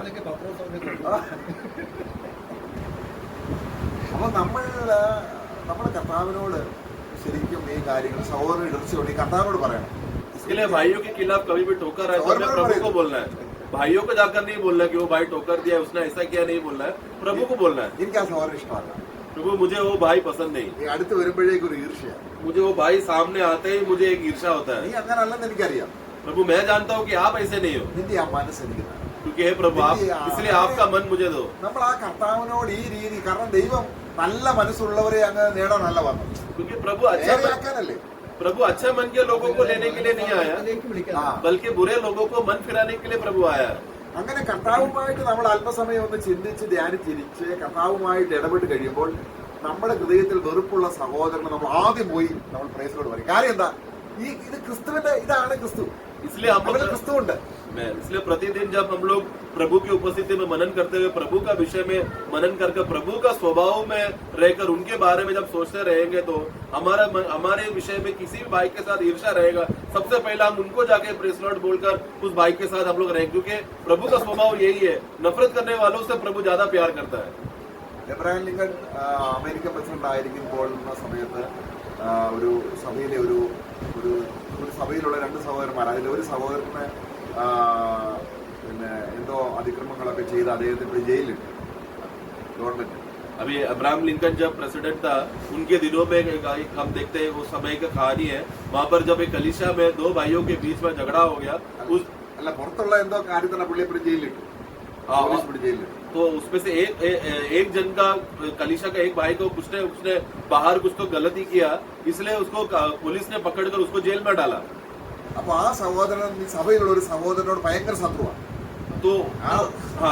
അപ്പൊ നമ്മുടെ കർത്താവിനോട് ശരിക്കും ഈ കാര്യങ്ങൾ സഹോദരൻ ഇടർച്ചയോട് ഈ കർത്താവിനോട് പറയണം. इसके लिए भाइयों के खिलाफ कभी भी ठोकर आए तो हमें प्रभु को बोलना है। भाइयों को जाकर नहीं बोलना कि वो भाई ठोकर दिया, उसने ऐसा किया, नहीं बोलना है, प्रभु को बोलना है। എനിക്ക് ആ സഹോദരൻ ഇഷ്ടമല്ല. प्रभु मुझे वो भाई पसंद नहीं, ഈ അടുത്ത് വരുമ്പോഴേക്കും ഒരു ഈർഷ്യ. मुझे वो भाई सामने आते ही मुझे एक ईर्ष्या होता നീ है। അങ്ങനല്ലെന്ന് എനിക്കറിയാം. प्रभु मैं जानता हूँ कि आप ऐसे नहीं हो, നിന്റെ ആ മനസ്സ് എനിക്ക് തരണം. क्योंकि हे प्रभु आप, इसलिए आपका मन मुझे दो। നമ്മൾ ആ കർത്താവിനോട് ഈ രീതി, കാരണം ദൈവം നല്ല മനസ്സുള്ളവരെ അങ്ങ് നേടാനല്ല വന്നത്, क्योंकि प्रभु अच्छा मन के लोगों को लेने के लिए नहीं आया, बल्कि बुरे लोगों को मन फिराने के लिए प्रभु आया। അങ്ങനെ കർത്താവുമായിട്ട് നമ്മൾ അല്പസമയം ഒന്ന് ചിന്തിച്ച് ധ്യാനിച്ചിരിച്ച് കർത്താവുമായിട്ട് ഇടപെട്ട് കഴിയുമ്പോൾ നമ്മുടെ ഹൃദയത്തിൽ വെറുപ്പുള്ള സഹോദരനെ നമ്മൾ ആദ്യം പോയി നമ്മൾ പ്രേസലോട് പറയും. കാര്യം എന്താ? ഇത് ക്രിസ്തുവിന്റെ ഇതാണ് ക്രിസ്തു. इसलिए हम അവന് ക്രിസ്തുവുണ്ട്. इसलिए प्रतिदिन जब हम लोग प्रभु की उपस्थिति में मनन करते हुए प्रभु का विषय में मनन करके प्रभु का स्वभाव में रहकर उनके बारे में जब सोचते रहेंगे तो हमारे विषय में किसी भी भाई के साथ ईर्ष्या रहेगा, सबसे पहले हम उनको जाके प्रेस लॉर्ड बोलकर उस भाई के साथ हम लोग रहेंगे, क्योंकि प्रभु का स्वभाव यही है, नफरत करने वालों से प्रभु ज्यादा प्यार करता है। എബ്രഹാം ലിങ്കൺ അമേരിക്കൻ പ്രസിഡന്റ് ആയിരിക്കുമ്പോൾ സമയത്ത് ഒരു സഭയിലെ ഒരു സഭയിലുള്ള രണ്ട് സഹോദരന്മാർ, അതിൽ ഒരു സഹോദരന് പിന്നെ എന്തോ അതിക്രമങ്ങളൊക്കെ ചെയ്ത് അദ്ദേഹത്തിന് ജയിലിലിട്ടു ഗവൺമെന്റ്। अभी अब्राहम लिंकन जब प्रेसिडेंट था उनके दिनों में हम देखते हैं वो समय का कहानी है, वहाँ पर जब एक कलीसिया में दो भाइयों के बीच में झगड़ा हो गया, അല്ല പുറത്തുള്ള എന്തോ കാര്യത്തിന് പുള്ളിയെ ജയിലിലിട്ടു, ജയിലിലിട്ടു। तो उसमें से एक जन का कलीसिया का एक भाई को उसने बाहर कुछ तो गलती किया, इसलिए उसको पुलिस ने पकड़कर उसको जेल में डाला। അപ്പൊ ആ സഹോദരൻ ഈ സഭയിലുള്ള ഒരു സഹോദരനോട് ഭയങ്കര ശത്രുവാണ്। तो हाँ,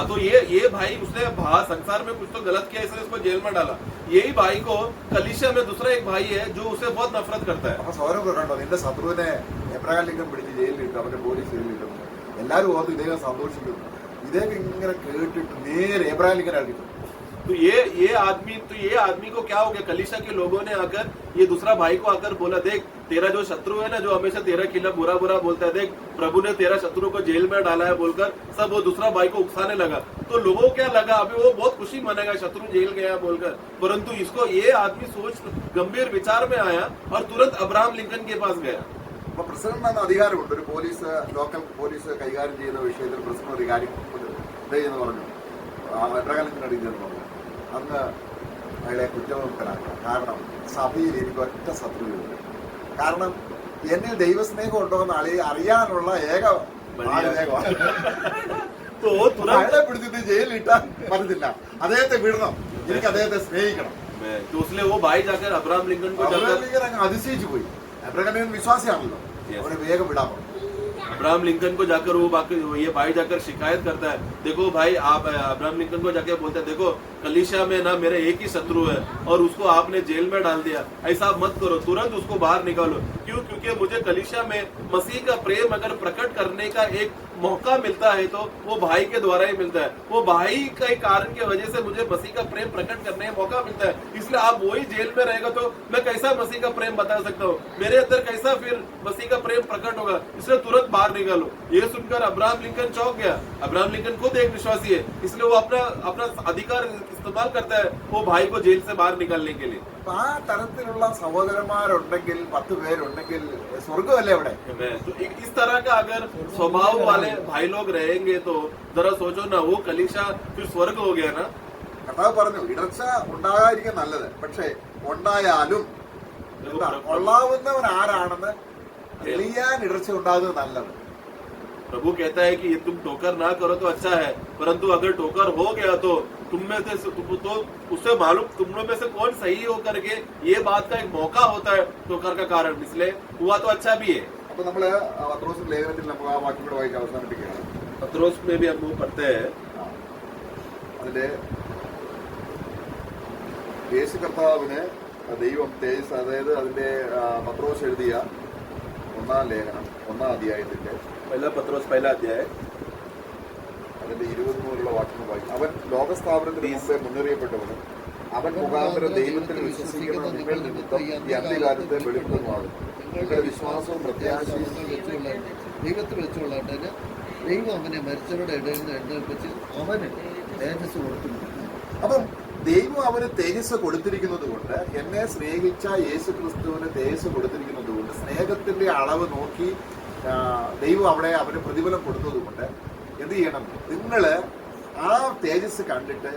तो ये भाई उसने बाहर संसार में कुछ तो गलत किया इसलिए उसको जेल में डाला। यही भाई को कलीसिया में दूसरा एक भाई है जो उसे बहुत नफरत करता है। അപ്പൊ സഹോദരൻ കണ്ടോ, നിന്റെ ശത്രുവിനെ എബ്രഹാം ലിങ്കൺ പിടിച്ച് ജയിലിലിട്ടു, അവന്റെ പോലീസ് ജയിലിലിട്ടു, എല്ലാവരും ഓർത്ത് ഇദ്ദേഹം സന്തോഷിക്കുന്നു। ഇദ്ദേഹം ഇങ്ങനെ കേട്ടിട്ട് നേരെ എബ്രഹാം ലിങ്കൺ അടിക്കും। तो ये आदमी को क्या हो गया, कलीसिया के लोगों ने आकर ये दूसरा भाई को आकर बोला, देख तेरा जो शत्रु है ना, जो हमेशा तेरा खिलाफ बुरा बोलता है, देख प्रभु ने तेरा शत्रु को जेल में डाला है बोलकर सब वो दूसरा भाई को उकसाने लगा। तो लोगों को क्या लगा, अभी वो बहुत खुशी मनेगा शत्रु जेल गया बोलकर, परंतु इसको ये आदमी सोच गंभीर विचार में आया और तुरंत अब्राहम लिंकन के पास गया। അപ്പൊ പ്രസിഡന്റിന് അധികാരമുണ്ട്, ഒരു പോലീസ് ലോക്കൽ പോലീസ് കൈകാര്യം ചെയ്യുന്ന വിഷയത്തിൽ പ്രസിഡന്റ് ഒരു കാര്യം എന്ന് പറഞ്ഞു, എബ്രഹാം ലിങ്കൺ അടിച്ചെന്ന് പറഞ്ഞു, അന്ന് അയാളെ കുറ്റമുക്തനാക്കണം. കാരണം സഭയിൽ എനിക്ക് ഒറ്റ ശത്രുവില്ല, കാരണം എന്നിൽ ദൈവസ്നേഹം ഉണ്ടോ എന്ന് അറിയാനുള്ള ഏക അയാളെ പിടിച്ചിട്ട് ജയിലിലിട്ടാൻ പറ്റത്തില്ല, അദ്ദേഹത്തെ വിടണം, എനിക്ക് അദ്ദേഹത്തെ സ്നേഹിക്കണം. अब्राहम लिंकन അങ്ങ് അതിശയിച്ചു പോയി. എബ്രഹാം ലിങ്കൺ വിശ്വാസിയാണല്ലോ, അവനെ വേഗം വിടാൻ പറഞ്ഞു। अब्राहम लिंकन को जाकर ये भाई जाकर शिकायत करता है, देखो भाई आप अब्राहम लिंकन को जाकर बोलते हैं, देखो कलीसिया में ना मेरा एक ही शत्रु है और उसको आपने जेल में डाल दिया, ऐसा मत करो, तुरंत उसको बाहर निकालो। क्यों? क्योंकि मुझे कलीसिया में मसीह का प्रेम अगर प्रकट करने का एक मौका मिलता है तो वो भाई के द्वारा ही मिलता है, वो भाई के कारण की वजह से मुझे मसीह का प्रेम प्रकट करने का मौका मिलता है। इसलिए आप वही जेल में रहेगा तो मैं कैसा मसीह का प्रेम बता सकता हूँ, मेरे अंदर कैसा फिर मसीह का प्रेम प्रकट होगा, इसलिए तुरंत बाहर निकालो। ये सुनकर अब्राहम लिंकन चौंक गया। अब्राहम लिंकन खुद एक विश्वासी है, इसलिए वो अपना अधिकार इस्तेमाल करता है वो भाई को जेल से बाहर निकालने के लिए। ആ തരത്തിലുള്ള സഹോദരന്മാരുണ്ടെങ്കിൽ 10 പേരുണ്ടെങ്കിൽ സ്വർഗമല്ലേ അവിടെ? तो इस तरह का अगर स्वभाव वाले भाई लोग रहेंगे तो जरा सोचो ना, वो कलीसिया फिर स्वर्ग हो गया ना। കർത്താവ് പറഞ്ഞു ഇടർച്ച ഉണ്ടാകാതിരിക്കാൻ നല്ലത്, പക്ഷെ ഉണ്ടായാലും കൊള്ളാവുന്നവൻ ആരാണെന്ന് തെളിയാൻ ഇടർച്ച ഉണ്ടാകുന്നത് നല്ലത്। प्रभु कहता है कि ये तुम टोकर ना करो तो अच्छा है, परंतु अगर टोकर हो गया तो तुम में से तो उससे मालूम तुम लोग में से कौन सही हो करके ये बात का एक मौका होता है टोकर का कारण, इसलिए हुआ तो अच्छा भी है। അപ്പൊ നമ്മള് പത്രോസിന്റെ ലേഖനത്തിൽ നമുക്ക് ആ വാക്യം കൂടെ വായിച്ച് അവസാനിപ്പിക്കുകയാണ്। पत्रोस में भी हम वो पढ़ते हैं, അതില് യേശു കർത്താവിന് ദൈവം തേജസ്, അതായത് അതിന്റെ പത്രോസ് എഴുതിയ 1-ാം ലേഖനം 1-ാം അധ്യായത്തിന്റെ पहला पत्रोस 1 अध्याय അതിന്റെ 20 മുതലുള്ള വാക്യങ്ങൾ വായിക്കും. അവൻ ലോകസ്ഥാപനത്തിന് മുമ്പേ മുന്നറിയപ്പെട്ടവനും അവൻ മുഖാന്തരം ദൈവത്തിൽ വിശ്വസിക്കുന്ന നിങ്ങൾ നിമിത്തം ഈ അന്ത്യകാലത്തെ വെളിപ്പെടുന്നതാകും. നിങ്ങളുടെ വിശ്വാസവും പ്രത്യാശയും ദൈവത്തിൽ വെച്ചുകൊള്ളാട്ടന് ദൈവം അവനെ മരിച്ചവരുടെ ഇടയിൽ നിന്ന് എഴുന്നേൽപ്പിച്ച് അവന് തേജസ് കൊടുത്തിട്ടുണ്ട്. അപ്പം ദൈവം അവന് തേജസ് കൊടുത്തിരിക്കുന്നത് കൊണ്ട്, എന്നെ സ്നേഹിച്ച യേശു ക്രിസ്തുവിന് തേജസ് കൊടുത്തിരിക്കുന്നത് കൊണ്ട്, സ്നേഹത്തിന്റെ അളവ് നോക്കി ദൈവം അവിടെ അവന് പ്രതിഫലം കൊടുത്തത് കൊണ്ട് എന്ത് ചെയ്യണം? നിങ്ങള് ആ തേജസ് കണ്ടിട്ട്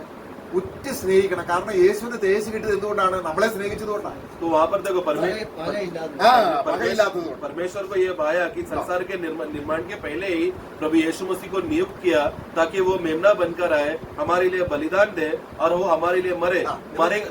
ഉറ്റ സ്നേഹിക്കണം. കാരണം യേശുവിന് തേജസ് കിട്ടിയത് എന്തുകൊണ്ടാണ്? നമ്മളെ സ്നേഹിച്ചത് കൊണ്ടാണ്. तो वहाँ पर देखो പകയില്ലാത്തത് കൊണ്ട് परमेश्वर को ये भाया कि संसार के निर्माण के पहले ही प्रभु यीशु मसीह को नियुक्त किया ताकि वो मेमना बनकर आए, हमारे लिए बलिदान दे और वो हमारे लिए मरे,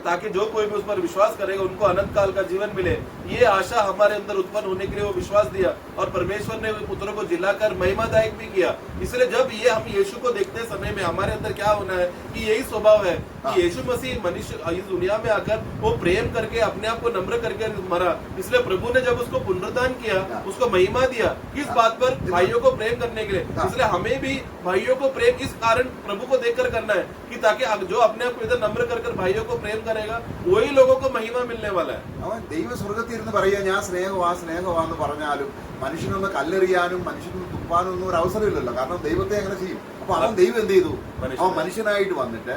ताकि जो कोई भी उस पर विश्वास करेगा उनको अनंत काल का जीवन मिले। ये आशा हमारे अंदर उत्पन्न होने के लिए वो विश्वास दिया और परमेश्वर ने पुत्र को जिलाकर महिमादायक भी किया। इसलिए जब ये हम यीशु को देखते समय में हमारे अंदर क्या होना है कि यही स्वभाव है, है कि यीशु मसीह मनुष्य इस दुनिया में आकर वो प्रेम करके अपने आप को नम्र करके मरा, इसलिए प्रभु ने जब उसको पुनरुत्थान किया उसको महिमा दिया किस बात पर? भाइयों को प्रेम करने के लिए। इसलिए हमें भी भाइयों को प्रेम इस कारण प्रभु को देखकर करना है कि ताकि जो अपने आप को इधर नम्र कर भाइयों को प्रेम करेगा वही लोगों को महिमा मिलने वाला है। അവൻ ദൈവസ്വർഗത്തിൽ ഇരുന്ന് പറയുക ഞാൻ സ്നേഹമാന്ന് പറഞ്ഞാലും മനുഷ്യനൊന്ന് കല്ലെറിയാനും മനുഷ്യനൊന്ന് തുപ്പാനും ഒന്നും ഒരു അവസരമില്ലല്ലോ, കാരണം ദൈവത്തെ അങ്ങനെ ചെയ്യും. അപ്പൊ അവൻ ദൈവം എന്ത് ചെയ്തു? അവൻ മനുഷ്യനായിട്ട് വന്നിട്ട്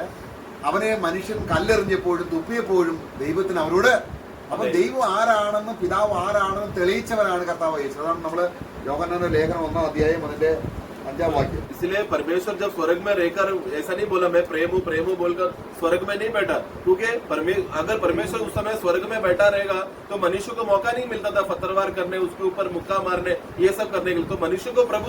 അവനെ മനുഷ്യൻ കല്ലെറിഞ്ഞപ്പോഴും തുപ്പിയപ്പോഴും ദൈവത്തിന് അവരോട് അപ്പൊ ദൈവം ആരാണെന്നും പിതാവ് ആരാണെന്നും തെളിയിച്ചവനാണ് കർത്താവ് യേശു. അതാണ് നമ്മള് യോഹന്നാന്റെ ലേഖനം 1-ാം അധ്യായം അതിന്റെ 5-ാം വാക്യം. इसलिए परमेश्वर जब स्वर्ग में रहकर ऐसा नहीं बोला मैं प्रेम हूँ बोलकर स्वर्ग में नहीं बैठा, क्योंकि अगर परमेश्वर उस समय स्वर्ग में बैठा रहेगा तो मनुष्य को मौका नहीं मिलता था पत्थरवार करने, उसके ऊपर मुक्का मारने, ये सब करने के लिए। तो मनुष्य को प्रभु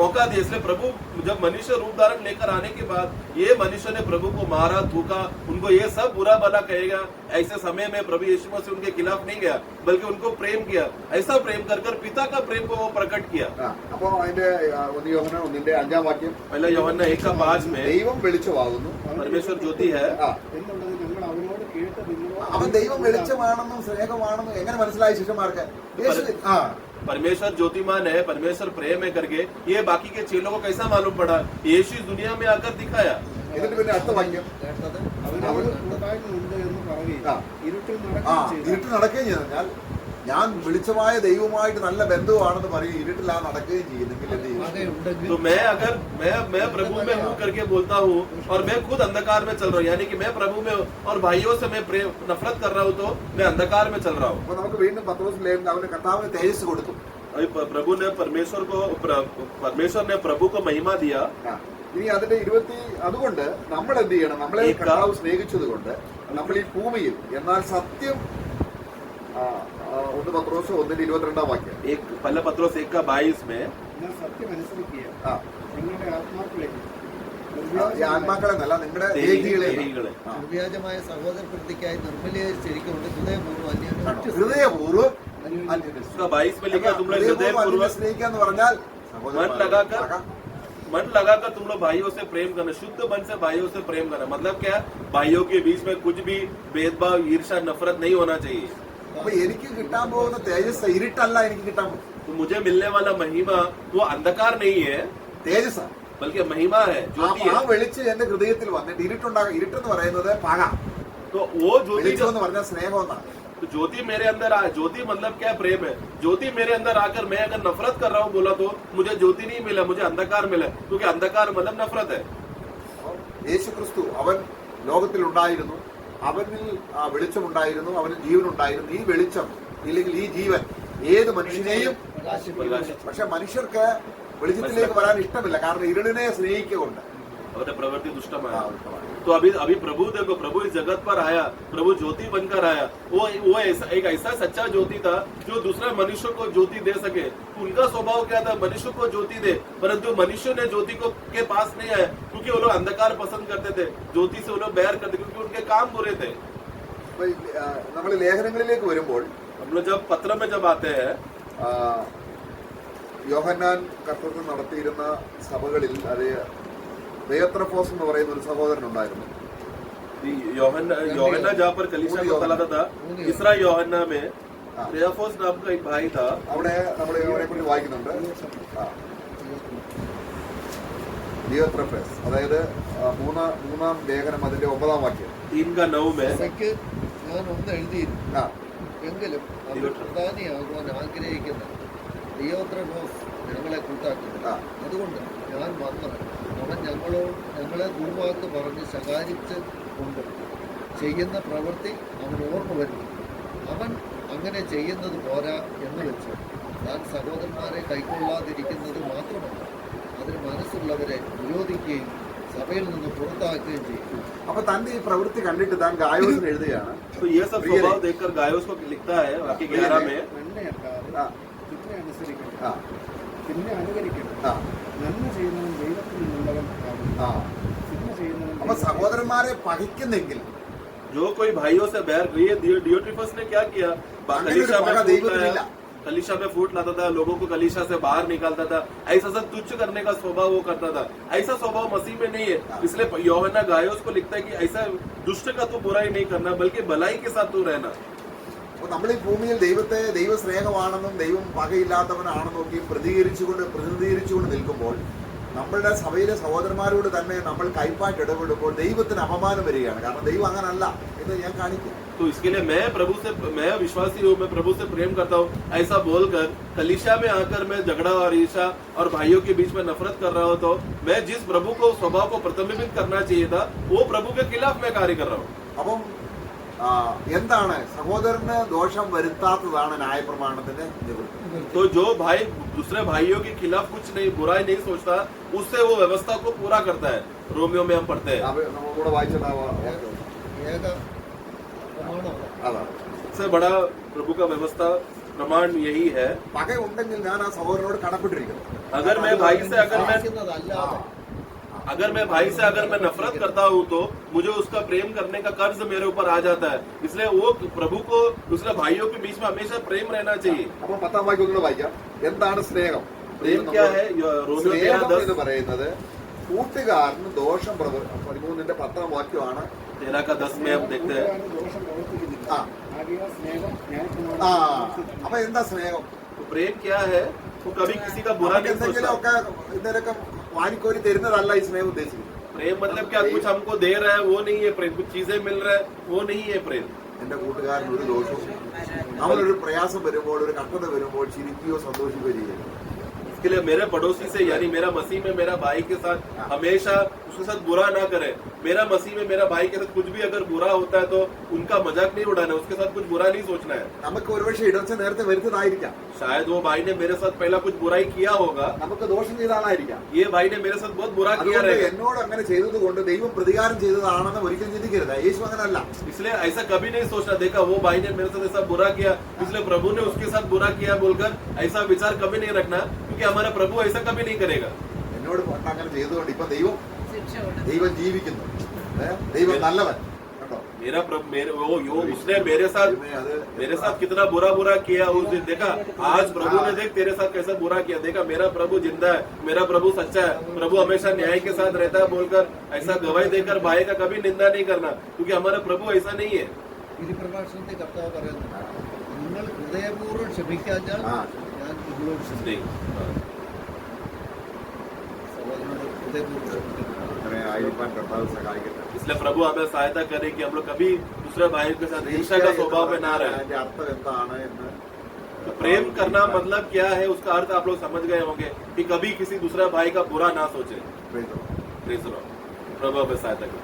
मौका दिया। इसलिए प्रभु जब मनुष्य रूप धारण लेकर आने के बाद ये मनुष्य ने प्रभु को मारा, थूका, उनको ये सब बुरा भला कहेगा, ऐसे समय में प्रभु यीशु मसीह उनके खिलाफ नहीं गया बल्कि उनको प्रेम किया। ऐसा प्रेम कर पिता का प्रेम को वो प्रकट किया। അപ്പൊ അതിന്റെ 1-ന്റെ 5-ാം വാക്യം, पहला യോഹന്നാൻ 1:5 में ദൈവം വെളിച്ചമാകുന്നു, परमेश्वर ज्योति है। അവൻ ദൈവം വെളിച്ചമാണെന്നും സ്നേഹമാണെന്നും എങ്ങനെ മനസ്സിലായി ശിഷ്യന്മാർക്ക്? परमेश्वर ज्योतिमान है, परमेश्वर प्रेम है करके ये बाकी के चेलों को कैसा मालूम पड़ा? यीशु इस दुनिया में आकर दिखाया। എന്നിട്ട് പിന്നെ അടുത്ത വാക്യം, കേട്ടത് ഇരുട്ട് നടക്കുകയും ചെയ്താൽ ഞാൻ വെളിച്ചമായ ദൈവമായിട്ട് നല്ല ബന്ധുവാണെന്ന് പറയും, ഇരുട്ടിലാ നടക്കുകയും ചെയ്യുന്നെങ്കിൽ എന്ത് ചെയ്യും? तो मैं प्रभु में हूँ करके बोलता हूँ और मैं खुद अंधकार में चल रहा हूँ, यानी कि मैं प्रभु में हूँ और भाइयों से मैं नफरत कर रहा हूँ तो मैं अंधकार में चल रहा हूँ। അപ്പൊ നമുക്ക് വീണ്ടും പത്രോസ് ലേഖനം അവന് കർത്താവിന് തേജസ് കൊടുത്തു. अभी प्रभु ने परमेश्वर ने प्रभु को महिमा दिया। ഇനി അതിന്റെ അതുകൊണ്ട് നമ്മൾ എന്ത് ചെയ്യണം? നമ്മളെ കർത്താവ് സ്നേഹിച്ചത് കൊണ്ട് നമ്മൾ ഈ ഭൂമിയിൽ എന്നാൽ സത്യം 1 പത്രോസ് 1:22 വാക്യം, पहला पत्रोस 1:22 में ആത്മാക്കളെ നല്ല നിങ്ങളുടെ ദേഹികളെ നിർവ്യാജമായ സഹോദരപ്രതിക്കായി നിർമ്മലീകരിച്ചിരിക്കൊണ്ട് ഹൃദയപൂർവ്വം उसका 22 में लिखा तुम लोग हृदयपूर्वक സ്നേഹിക്കാന്ന് പറഞ്ഞാൽ मन लगाकर तुम लोग भाइयों से प्रेम करना, शुद्ध मन से भाइयों से प्रेम करना। मतलब क्या? भाइयों के बीच में कुछ भी भेदभाव, ईर्ष्या, नफरत नहीं होना चाहिए। അപ്പൊ എനിക്ക് കിട്ടാൻ പോകുന്ന തേജസ് ഇരുട്ടല്ല, എനിക്ക് കിട്ടാൻ പോകും. तो मुझे मिलने वाला महिमा वो अंधकार नहीं है, തേജസ്സാണ്, बल्कि महिमा है, ज्योति ആ है। വെളിച്ചം എന്റെ ഹൃദയത്തിൽ വന്നിട്ട് ഇരുട്ടെന്ന് പറയുന്നത് പക, तो वो ज्योति വെളിച്ചം എന്ന് പറഞ്ഞാൽ സ്നേഹം എന്നാണ്. तो ज्योति मेरे अंदर आए, ज्योति मतलब क्या? प्रेम है। ज्योति मेरे अंदर आकर मैं अगर नफरत कर रहा हूँ बोला तो मुझे ज्योति नहीं मिला, मुझे अंधकार मिला, क्योंकि अंधकार मतलब नफरत है। യേശു ക്രിസ്തു അവൻ ലോകത്തിൽ ഉണ്ടായിരുന്നു, അവനിൽ വെളിച്ചമുണ്ടായിരുന്നു, അവന് ജീവനുണ്ടായിരുന്നു. ഈ വെളിച്ചം ഇല്ലെങ്കിൽ ഈ ജീവൻ ഏത് മനുഷ്യനെയും പക്ഷെ മനുഷ്യർക്ക് വെളിച്ചത്തിലേക്ക് വരാൻ ഇഷ്ടമില്ല, കാരണം ഇരുളിനെ സ്നേഹിക്കുകൊണ്ട് प्रवृत्ति दुष्टमय। तो अभी प्रभु देखो, प्रभु इस जगत पर आया, प्रभु ज्योति बनकर आया। वो ऐसा सच्चा ज्योति था जो दूसरा मनुष्य को ज्योति दे सके। उनका स्वभाव क्या था? मनुष्य को ज्योति दे, परंतु मनुष्य ने ज्योति को के पास नहीं आया क्योंकि वो लोग अंधकार पसंद करते थे, ज्योति से वो लोग बैर करते क्योंकि उनके काम बुरे थे। നമ്മൾ ലേഖനങ്ങളിലേക്ക് വരുമ്പോൾ हम लोग जब पत्र में जब आते हैं, യോഹന്നാൻ കർത്തൃത്വം നടത്തിയിരുന്ന സഭകളിൽ അത് ബേത്രഫോസ് എന്ന് പറയുന്ന ഒരു സഹോദരൻ ഉണ്ടായിരുന്നു. യോഹन्ना जहाँ पर कलीसिया को चलाता था, तीसरा യോഹन्ना में थियोफोस नाम का एक भाई था। അവിടെ നമ്മൾ അവരെ കുറിച്ച് വായിക്കുന്നുണ്ട്. ദിയോത്രഫസ്, അതായത് മൂന്നാം ലേഖനം അതിന്റെ 9-ാം വാക്യം, 3:9 में ഞാൻ ഒന്ന് എഴുതിയിരുന്നു, എങ്കിലും അവർ പ്രധാനിയാകുവാൻ ആഗ്രഹിക്കുന്ന ദിയോത്രഫോസ് ഞങ്ങളെ കൂട്ടാക്കുന്നു. അതുകൊണ്ട് ഞാൻ വന്ന് അവൻ ഞങ്ങളെ ദുർവാക്ക് പറഞ്ഞ് ശകാരിച്ച് കൊണ്ട് ചെയ്യുന്ന പ്രവൃത്തി അവൻ ഓർമ്മ വരുന്നു. അവൻ അങ്ങനെ ചെയ്യുന്നത് പോരാ എന്ന് വെച്ച് താൻ സഹോദരന്മാരെ കൈക്കൊള്ളാതിരിക്കുന്നത് മാത്രമല്ല, അതിന് മനസ്സുള്ളവരെ വിരോധിക്കുകയും സഭയിൽ നിന്ന് പുറത്താക്കുകയും ചെയ്യും. അപ്പൊ തന്റെ ഈ പ്രവൃത്തി കണ്ടിട്ട് താൻ ഗായോസിന് എഴുതുകയാണ്. तो ये सब स्वभाव देखकर गायोस को लिखता है वाक्य 11 में, പിന്നെ അനുകരിക്കണം, നന്മ ചെയ്യുന്നവൻ ദൈവത്തിൽ നിന്നുള്ളവൻ ആകുന്നു. അപ്പൊ സഹോദരന്മാരെ പകയ്ക്കുന്നെങ്കിൽ जो कोई भाइयों से बैर, ये डियोट्रिफस ने क्या किया? कलीसिया में कलीसिया में फूट लाता था, लोगों को कलीसिया से बाहर निकालता था, ऐसा सब तुच्छ करने का स्वभाव वो करता था। ऐसा स्वभाव मसीह में नहीं है। इसलिए യോഹന്നാ गायोस को लिखता है कि ऐसा दुष्ट का तो बुराई नहीं करना, बल्कि भलाई के साथ तू रहना। അപ്പൊ നമ്മൾ ഈ ഭൂമിയിൽ ദൈവത്തെ ദൈവ സ്നേഹമാണെന്നും ദൈവം പകയില്ലാത്തവനാണെന്നും ഒക്കെ പ്രതിനിധീകരിച്ചുകൊണ്ട് നിൽക്കുമ്പോൾ നമ്മളുടെ സഭയിലെ സഹോദരന്മാരോട് തന്നെ നമ്മൾ കൈപ്പാറ്റ് ഇടപെടുമ്പോൾ ദൈവത്തിന് അപമാനം വരികയാണ്. കാരണം ദൈവം അങ്ങനല്ല എന്ന് ഞാൻ കാണിക്കും. तो इसके लिए मैं विश्वासी हूँ, मैं प्रभु से प्रेम करता हूँ, ऐसा बोलकर कलीसिया में आकर मैं झगड़ा और ईर्ष्या और भाइयों के बीच में नफरत कर रहा हूँ, तो मैं जिस प्रभु को स्वभाव को प्रतिबिंबित करना चाहिए था वो प्रभु के खिलाफ मैं कार्य कर रहा हूँ। അപ്പം എന്താണ് സഹോദരന് ദോഷം വരുത്താത്തതാണ് ന്യായപ്രമാണത്തിന്റെ നിവൃത്തി. तो जो भाई दूसरे भाइयों के खिलाफ कुछ नहीं बुराई नहीं सोचता, उससे वो व्यवस्था को पूरा करता है। रोमियो में हम पढ़ते हैं। നമ്മളിവിടെ വായിച്ചിട്ടുണ്ടാവുക ഏക പ്രമാണമാണ്. അതാണ്. सबसे बड़ा प्रभु का व्यवस्था प्रमाण यही है। പക ഉണ്ടെങ്കിൽ ഞാൻ ആ സഹോദരനോട് കടപ്പെട്ടിരിക്കുന്നു. अगर मैं भाई से अगर मैं नफरत करता हूँ तो मुझे उसका प्रेम करने का कर्ज मेरे ऊपर आ जाता है। इसलिए वो प्रभु को दूसरे भाइयों के बीच में हमेशा प्रेम रहना चाहिए। അപ്പോൾ 10-ാം വാക്യം ഒന്നുകൂടെ വായിക്കാം. എന്താണ് സ്നേഹം? प्रेम क्या है? रोमियो സ്നേഹം 13:10 എന്ന് പറയുന്നത് കൂട്ടുകാരന് ദോഷം 13-ന്റെ 10-ാം വാക്യമാണ്. 13:10 में हम देखते हैं। കൂട്ടുകാരന് ദോഷം പ്രവർത്തിക്കുന്നില്ല. ആ ആകയാൽ സ്നേഹം ആ ന്യായപ്രമാണം അപ്പൊ എന്താ സ്നേഹം? तो प्रेम क्या है? वो कभी किसी का बुरा नहीं सोचता। എന്തെങ്കിലുമൊക്കെ എന്തെങ്കിലുമൊക്കെ വാരിക്കോരി തരുന്നതല്ല ഈ സ്നേഹം ഉദ്ദേശിക്കുന്നത്. प्रेम मतलब क्या कुछ हमको दे रहा है वो नहीं है प्रेम, कुछ चीजें मिल रहा है वो नहीं है प्रेम। എന്റെ കൂട്ടുകാരൻ ഒരു ദോഷവും അവനൊരു പ്രയാസം വരുമ്പോൾ ഒരു കഷ്ടത വരുമ്പോൾ ചിരിക്കുകയോ സന്തോഷിക്കുകയോ ചെയ്യരുത്. इसके लिए मेरे पड़ोसी से यानी मेरा मसीह में मेरा भाई के साथ हमेशा उसके साथ बुरा ना करे। मेरा मसीह में मेरा भाई के साथ कुछ भी अगर बुरा होता है तो उनका मजाक नहीं उड़ाना है, उसके साथ कुछ बुरा नहीं सोचना है। നമുക്ക് ഒരുപക്ഷെ ഇടർച്ച നേരത്തെ വരുന്നതായിരിക്കാം. शायद वो भाई ने मेरे साथ पहला कुछ बुराई किया होगा, നമുക്ക് ദോഷം ചെയ്ത ആളായിരിക്കാം. ये भाई ने मेरे साथ बहुत बुरा किया അതുകൊണ്ട് रहेगा। എന്നോട് അങ്ങനെ ചെയ്തത് കൊണ്ട് ദൈവം പ്രതികാരം ചെയ്തതാണെന്ന് ഒരിക്കലും ചിന്തിക്കരുത്. യേശു അങ്ങനല്ല. इसलिए ऐसा कभी नहीं सोचना देखा वो भाई ने मेरे साथ ऐसा बुरा किया इसलिए प्रभु ने उसके साथ बुरा किया बोलकर ऐसा विचार कभी नहीं रखना, क्योंकि हमारा प्रभु ऐसा कभी नहीं करेगा। എന്നോട് പണ്ട് അങ്ങനെ ചെയ്തതുകൊണ്ട് ഇപ്പൊ ദൈവം ശിക്ഷ കൊടുക്കും. ദൈവം ജീവിക്കുന്നു. ദൈവം നല്ലവൻ കേട്ടോ. मेरा प्रभु उसने मेरे साथ कितना बुरा किया उस दिन देखा। आज प्रभु ने देख तेरे साथ कैसा बुरा किया, देखा मेरा प्रभु जिंदा है, मेरा प्रभु सच्चा है, प्रभु हमेशा न्याय के साथ रहता है बोलकर ऐसा गवाही देकर भाई का कभी निंदा नहीं करना, क्योंकि हमारा प्रभु ऐसा नहीं है। ഗിരിപ്രഭാഷണത്തിൽ കർത്താവ് പറയുന്നു, നിങ്ങൾ ഹൃദയപൂർവ്വം ക്ഷമിക്കാഞ്ഞാൽ ആ. ഞാൻ നിങ്ങളോട് ക്ഷമിക്കും. नहीं സഹോദരനോട് ഹൃദയപൂർവ്വം ക്ഷമിക്കണം. അങ്ങനെ ആയിരിക്കാൻ കർത്താവ് സഹായിക്കട്ടെ. इसलिए प्रभु हमें सहायता करे कि हम लोग कभी दूसरे भाई के साथ ईर्ष्या का स्वभाव में ना रहे। അതിന്റെ അർത്ഥം എന്താണ് എന്ന് तो प्रेम करना मतलब क्या है उसका अर्थ आप लोग समझ गए होंगे कि कभी किसी दूसरे भाई का बुरा ना सोचे। Praise the Lord. Praise the Lord. प्रभु हमें सहायता करे।